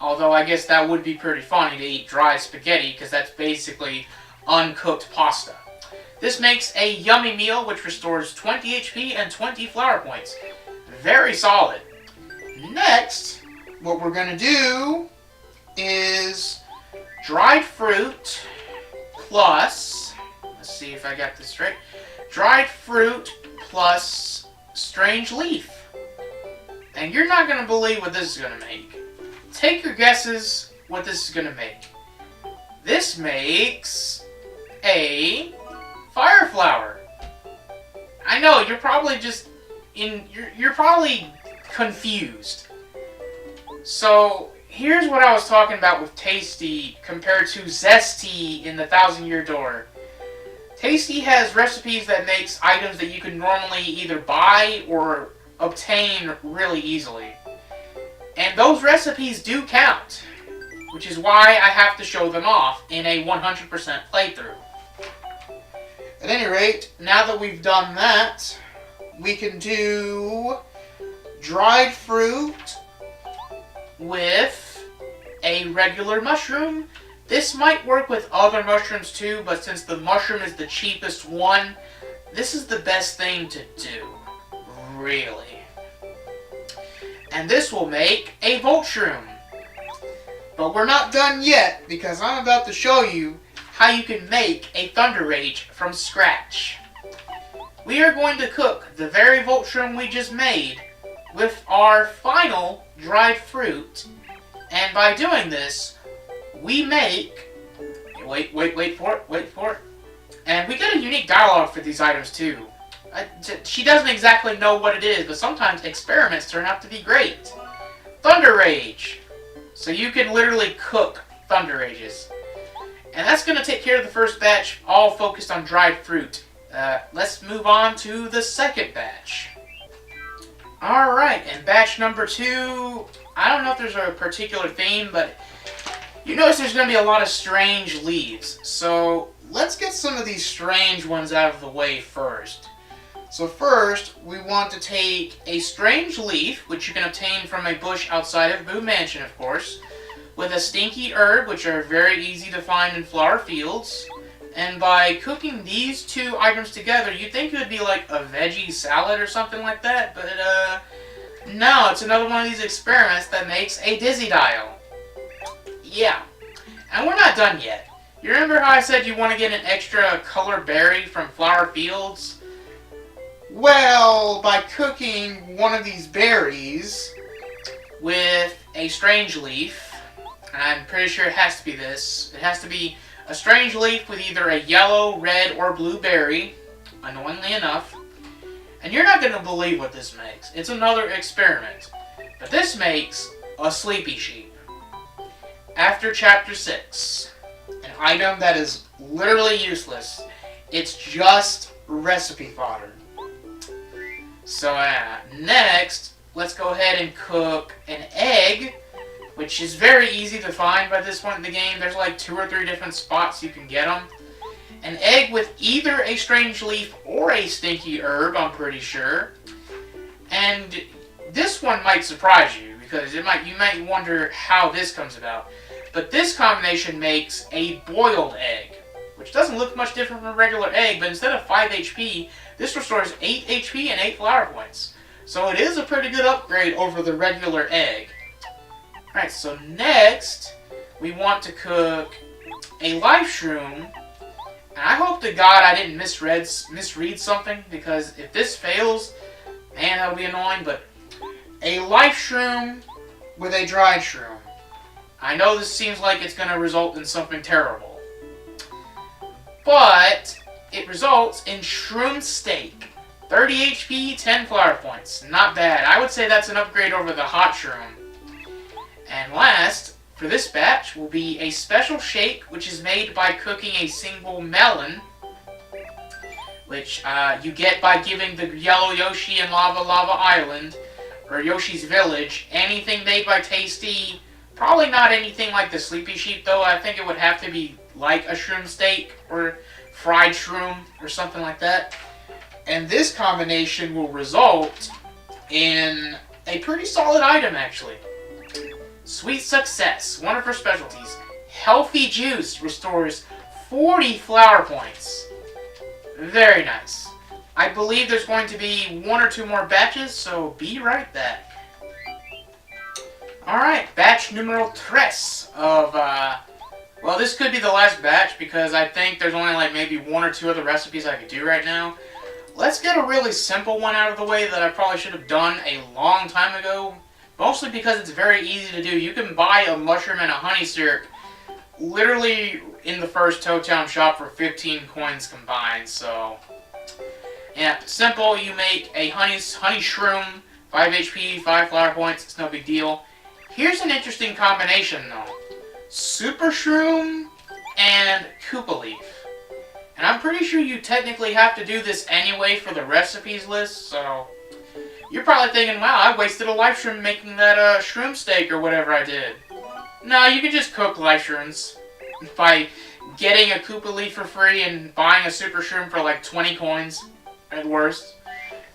Although I guess that would be pretty funny to eat dry spaghetti because that's basically uncooked pasta. This makes a yummy meal which restores 20 HP and 20 flower points. Very solid. Next, what we're going to do is dried fruit plus, let's see if I got this straight, dried fruit plus strange leaf. And you're not going to believe what this is going to make. Take your guesses what this is going to make. This makes a fire flower. I know, you're probably you're probably confused. So, here's what I was talking about with Tasty compared to Zesty in the 1,000-Year Door. Tasty has recipes that makes items that you can normally either buy or obtain really easily. And those recipes do count, which is why I have to show them off in a 100% playthrough. At any rate, now that we've done that, we can do dried fruit with a regular mushroom. This might work with other mushrooms too, but since the mushroom is the cheapest one, this is the best thing to do. Really. And this will make a Volt Shroom. But we're not done yet, because I'm about to show you how you can make a Thunder Rage from scratch. We are going to cook the very Volt Shroom we just made with our final dried fruit. And by doing this, we make... Wait for it. And we get a unique dialogue for these items too. She doesn't exactly know what it is, but sometimes experiments turn out to be great. Thunder Rage. So you can literally cook Thunder Rages. And that's going to take care of the first batch, all focused on dried fruit. Let's move on to the second batch. Alright, and batch number 2, I don't know if there's a particular theme, but you notice there's going to be a lot of strange leaves. So let's get some of these strange ones out of the way first. So first, we want to take a strange leaf, which you can obtain from a bush outside of Boo Mansion, of course, with a stinky herb, which are very easy to find in flower fields. And by cooking these 2 items together, you'd think it would be like a veggie salad or something like that, but no, it's another one of these experiments that makes a Dizzy Dial. Yeah, and we're not done yet. You remember how I said you want to get an extra color berry from flower fields? Well, by cooking one of these berries with a strange leaf, and I'm pretty sure it has to be this, it has to be a strange leaf with either a yellow, red, or blue berry, annoyingly enough. And you're not going to believe what this makes. It's another experiment. But this makes a sleepy sheep. After Chapter 6, an item that is literally useless. It's just recipe fodder. So next, let's go ahead and cook an egg, which is very easy to find by this point in the game. There's like 2 or 3 different spots you can get them. An egg with either a strange leaf or a stinky herb, I'm pretty sure. And this one might surprise you, because you might wonder how this comes about. But this combination makes a boiled egg, which doesn't look much different from a regular egg, but instead of 5 HP, this restores 8 HP and 8 flower points. So it is a pretty good upgrade over the regular egg. Alright, so next, we want to cook a life shroom. And I hope to God I didn't misread something, because if this fails, man, that'll be annoying. But a life shroom with a dried shroom. I know this seems like it's going to result in something terrible, but it results in shroom steak. 30 HP, 10 flower points. Not bad. I would say that's an upgrade over the hot shroom. And last, for this batch, will be a special shake, which is made by cooking a single melon, which you get by giving the yellow Yoshi in Lava Island, or Yoshi's Village, anything made by Tasty. Probably not anything like the Sleepy Sheep, though. I think it would have to be like a shroom steak or fried shroom or something like that. And this combination will result in a pretty solid item, actually. Sweet Success, one of her specialties. Healthy Juice restores 40 flower points. Very nice. I believe there's going to be 1 or 2 more batches, so be right back. Alright, batch numero 3 of, well, this could be the last batch, because I think there's only like maybe 1 or 2 other recipes I could do right now. Let's get a really simple one out of the way that I probably should have done a long time ago, mostly because it's very easy to do. You can buy a mushroom and a honey syrup literally in the first Toad Town shop for 15 coins combined, so yeah, simple. You make a honey shroom, 5 HP, 5 flower points, it's no big deal. Here's an interesting combination, though. Super Shroom and Koopa Leaf. And I'm pretty sure you technically have to do this anyway for the recipes list, so you're probably thinking, wow, I wasted a life shroom making that shroom steak or whatever I did. No, you can just cook life shrooms by getting a Koopa Leaf for free and buying a Super Shroom for like 20 coins at worst.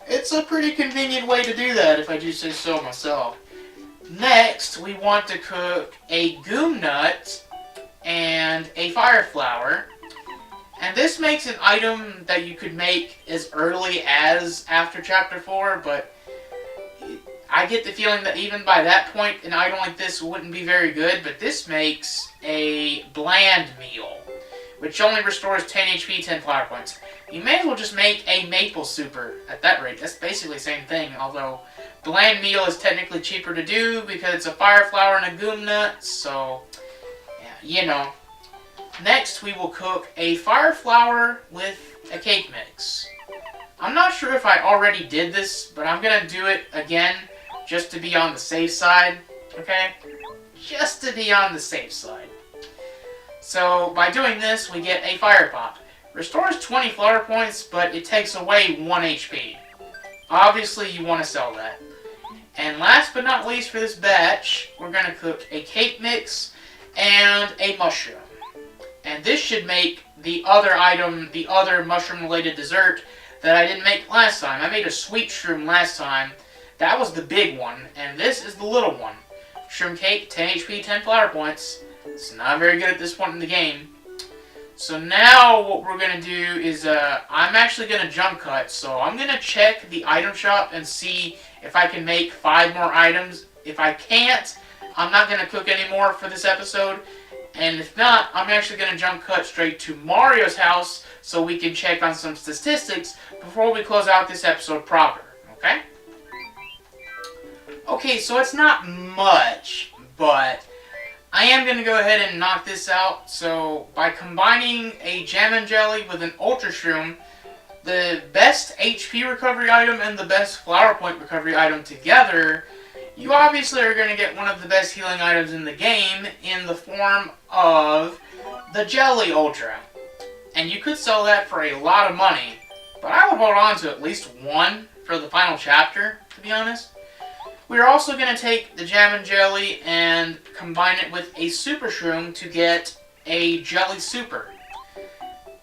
It's a pretty convenient way to do that, if I do say so myself. Next, we want to cook a Goom Nut and a Fire Flower. And this makes an item that you could make as early as after Chapter 4, but I get the feeling that even by that point, an item like this wouldn't be very good. But this makes a bland meal, which only restores 10 HP, 10 flower points. You may as well just make a maple super at that rate. That's basically the same thing, although bland meal is technically cheaper to do because it's a fire flower and a Goom Nut, so yeah, you know. Next, we will cook a fire flower with a cake mix. I'm not sure if I already did this, but I'm going to do it again just to be on the safe side, okay? Just to be on the safe side. So, by doing this, we get a fire pop. Restores 20 flower points, but it takes away 1 HP. Obviously, you want to sell that. And last but not least for this batch, we're going to cook a cake mix and a mushroom. And this should make the other item, the other mushroom-related dessert that I didn't make last time. I made a sweet shroom last time. That was the big one, and this is the little one. Shroom cake, 10 HP, 10 flower points. It's not very good at this point in the game. So now what we're going to do is, I'm actually going to jump cut. So I'm going to check the item shop and see if I can make 5 more items. If I can't, I'm not going to cook anymore for this episode. And if not, I'm actually going to jump cut straight to Mario's house so we can check on some statistics before we close out this episode proper, okay? Okay, so it's not much, but I am going to go ahead and knock this out. So, by combining a Jam and Jelly with an Ultra Shroom, the best HP recovery item and the best Flower Point recovery item together, you obviously are going to get one of the best healing items in the game in the form of the Jelly Ultra. And you could sell that for a lot of money, but I would hold on to at least one for the final chapter, to be honest. We're also going to take the Jam and Jelly and combine it with a Super Shroom to get a Jelly Super.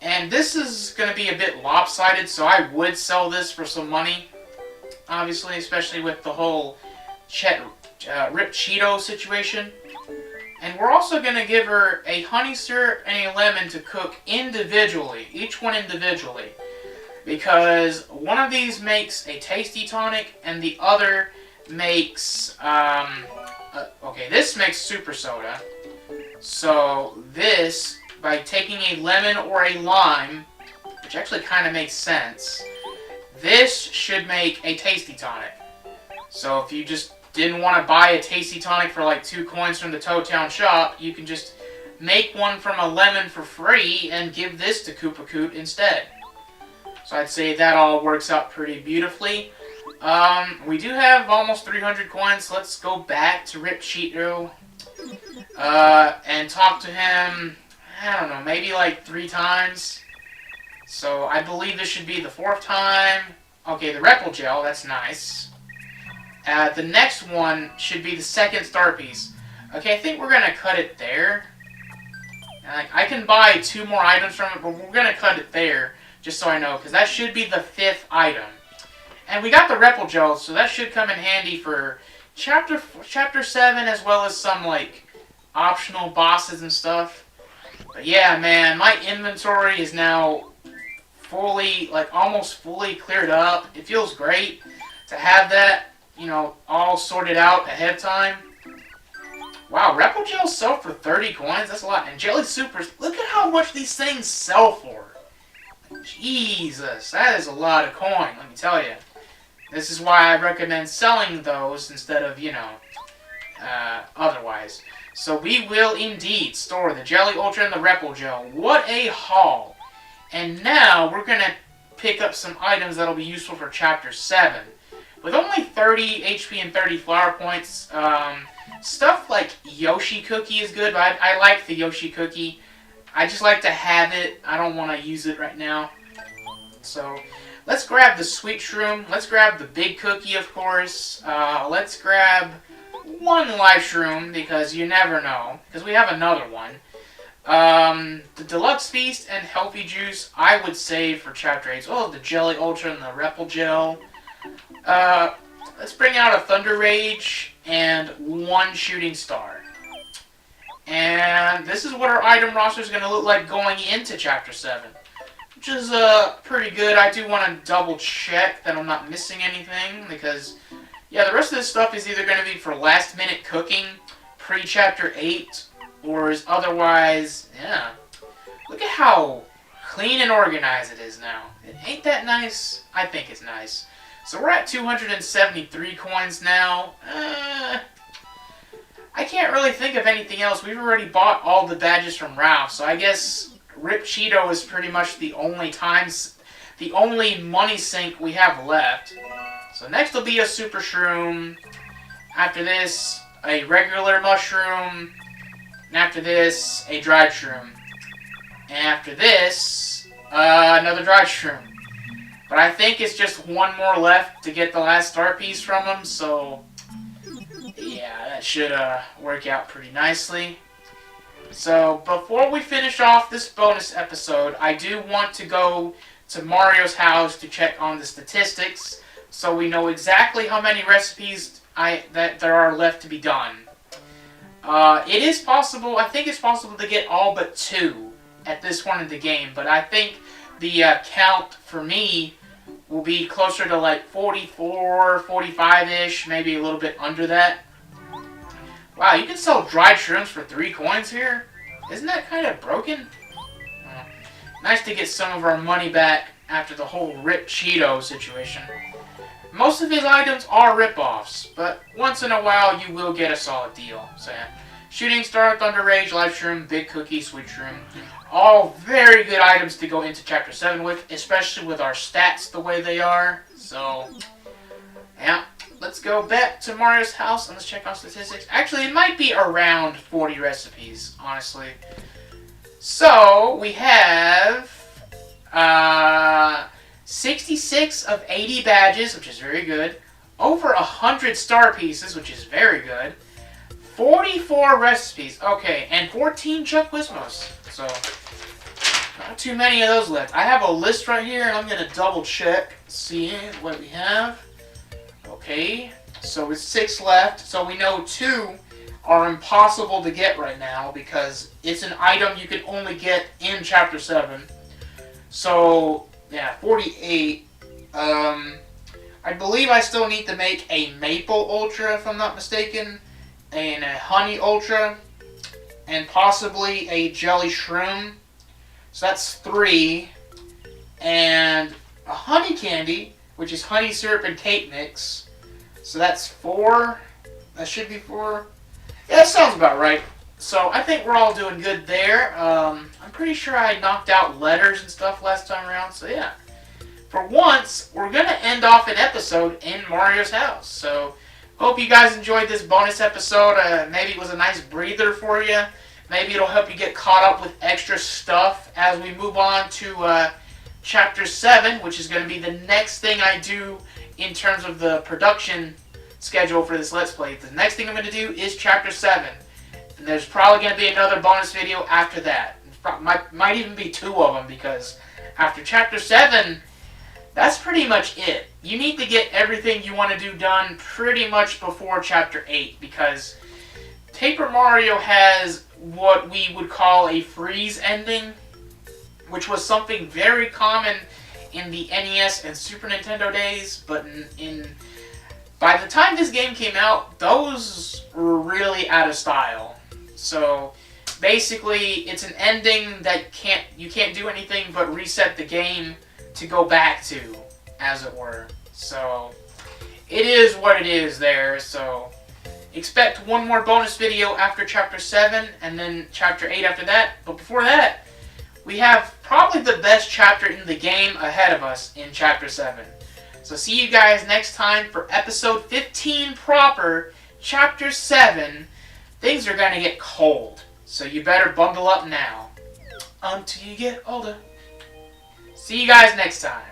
And this is going to be a bit lopsided, so I would sell this for some money. Obviously, especially with the whole Rip Cheeto situation. And we're also going to give her a honey syrup and a lemon to cook individually, each one individually. Because one of these makes a tasty tonic and the other makes, okay, this makes super soda. So this, by taking a lemon or a lime, which actually kind of makes sense, this should make a tasty tonic. So if you just didn't want to buy a tasty tonic for like 2 coins from the Toad Town shop, you can just make one from a lemon for free and give this to Koopa Koot instead. So I'd say that all works out pretty beautifully. We do have almost 300 coins. Let's go back to Rip Cheeto and talk to him, I don't know, maybe like 3 times. So I believe this should be the 4th time. Okay, the Repel Gel, that's nice. The next one should be the 2nd star piece. Okay, I think we're going to cut it there. I can buy 2 more items from it, but we're going to cut it there, just so I know, because that should be the 5th item. And we got the Repel Gel, so that should come in handy for Chapter 7, as well as some, like, optional bosses and stuff. But yeah, man, my inventory is now fully, like, almost fully cleared up. It feels great to have that, you know, all sorted out ahead of time. Wow, Repel Gels sell for 30 coins? That's a lot. And Jelly Supers, look at how much these things sell for. Jesus, that is a lot of coin, let me tell you. This is why I recommend selling those instead of, you know, otherwise. So we will indeed store the Jelly Ultra and the Repel Gel. What a haul. And now we're going to pick up some items that'll be useful for Chapter 7. With only 30 HP and 30 flower points, stuff like Yoshi Cookie is good, but I like the Yoshi Cookie. I just like to have it. I don't want to use it right now. So, let's grab the Sweet Shroom. Let's grab the Big Cookie, of course. Let's grab 1 Life Shroom, because you never know. Because we have another one. The Deluxe Feast and Healthy Juice, I would save for Chapter 8. Oh, the Jelly Ultra and the Repel Gel. Let's bring out a Thunder Rage and 1 Shooting Star. And this is what our item roster is going to look like going into Chapter 7. Which is pretty good. I do want to double check that I'm not missing anything. Because, yeah, the rest of this stuff is either going to be for last minute cooking pre-Chapter 8. Or is otherwise, yeah. Look at how clean and organized it is now. Ain't that nice? I think it's nice. So we're at 273 coins now. I can't really think of anything else. We've already bought all the badges from Ralph, so I guess Rip Cheeto is pretty much the only money sink we have left. So next will be a Super Shroom. After this, a regular Mushroom. And after this, a Dried Shroom. And after this, another Dried Shroom. But I think it's just 1 more left to get the last star piece from him, so yeah, that should work out pretty nicely. So before we finish off this bonus episode, I do want to go to Mario's house to check on the statistics, so we know exactly how many recipes that there are left to be done. It is possible, I think it's possible to get all but 2 at this point in the game, but I think the count for me will be closer to like 44, 45-ish, maybe a little bit under that. Wow, you can sell dried shrooms for 3 coins here? Isn't that kind of broken? Nice to get some of our money back after the whole Rip Cheeto situation. Most of his items are rip-offs, but once in a while you will get a solid deal. So yeah. Shooting Star, Thunder Rage, Life Shroom, Big Cookie, Sweet Shroom. All very good items to go into Chapter 7 with, especially with our stats the way they are. So, yeah. Let's go back to Mario's house and let's check on statistics. Actually, it might be around 40 recipes, honestly. So, we have 66 of 80 badges, which is very good. Over 100 star pieces, which is very good. 44 recipes, okay, and 14 Chuck Wismos. So, not too many of those left. I have a list right here, and I'm going to double check, see what we have. Okay, so it's 6 left. So we know 2 are impossible to get right now because it's an item you can only get in Chapter 7. So, yeah, 48. I believe I still need to make a Maple Ultra, if I'm not mistaken, and a Honey Ultra, and possibly a Jelly Shroom. So that's 3. And a Honey Candy, which is honey syrup and cake mix. So that's 4. That should be 4. Yeah, that sounds about right. So I think we're all doing good there. I'm pretty sure I knocked out letters and stuff last time around. So yeah. For once, we're going to end off an episode in Mario's house. So hope you guys enjoyed this bonus episode. Maybe it was a nice breather for you. Maybe it'll help you get caught up with extra stuff as we move on to Chapter 7, which is going to be the next thing I do in terms of the production schedule for this Let's Play. The next thing I'm going to do is Chapter 7. And there's probably going to be another bonus video after that. Might even be 2 of them, because after Chapter 7, that's pretty much it. You need to get everything you want to do done pretty much before Chapter 8, because Paper Mario has what we would call a freeze ending, which was something very common in the NES and Super Nintendo days, but by the time this game came out, those were really out of style. So basically, it's an ending that you can't do anything but reset the game to go back to, as it were. So it is what it is there. So expect one more bonus video after Chapter 7, and then Chapter 8 after that. But before that, we have probably the best chapter in the game ahead of us in Chapter 7. So see you guys next time for Episode 15 proper, Chapter 7. Things are going to get cold, so you better bundle up now. Until you get older. See you guys next time.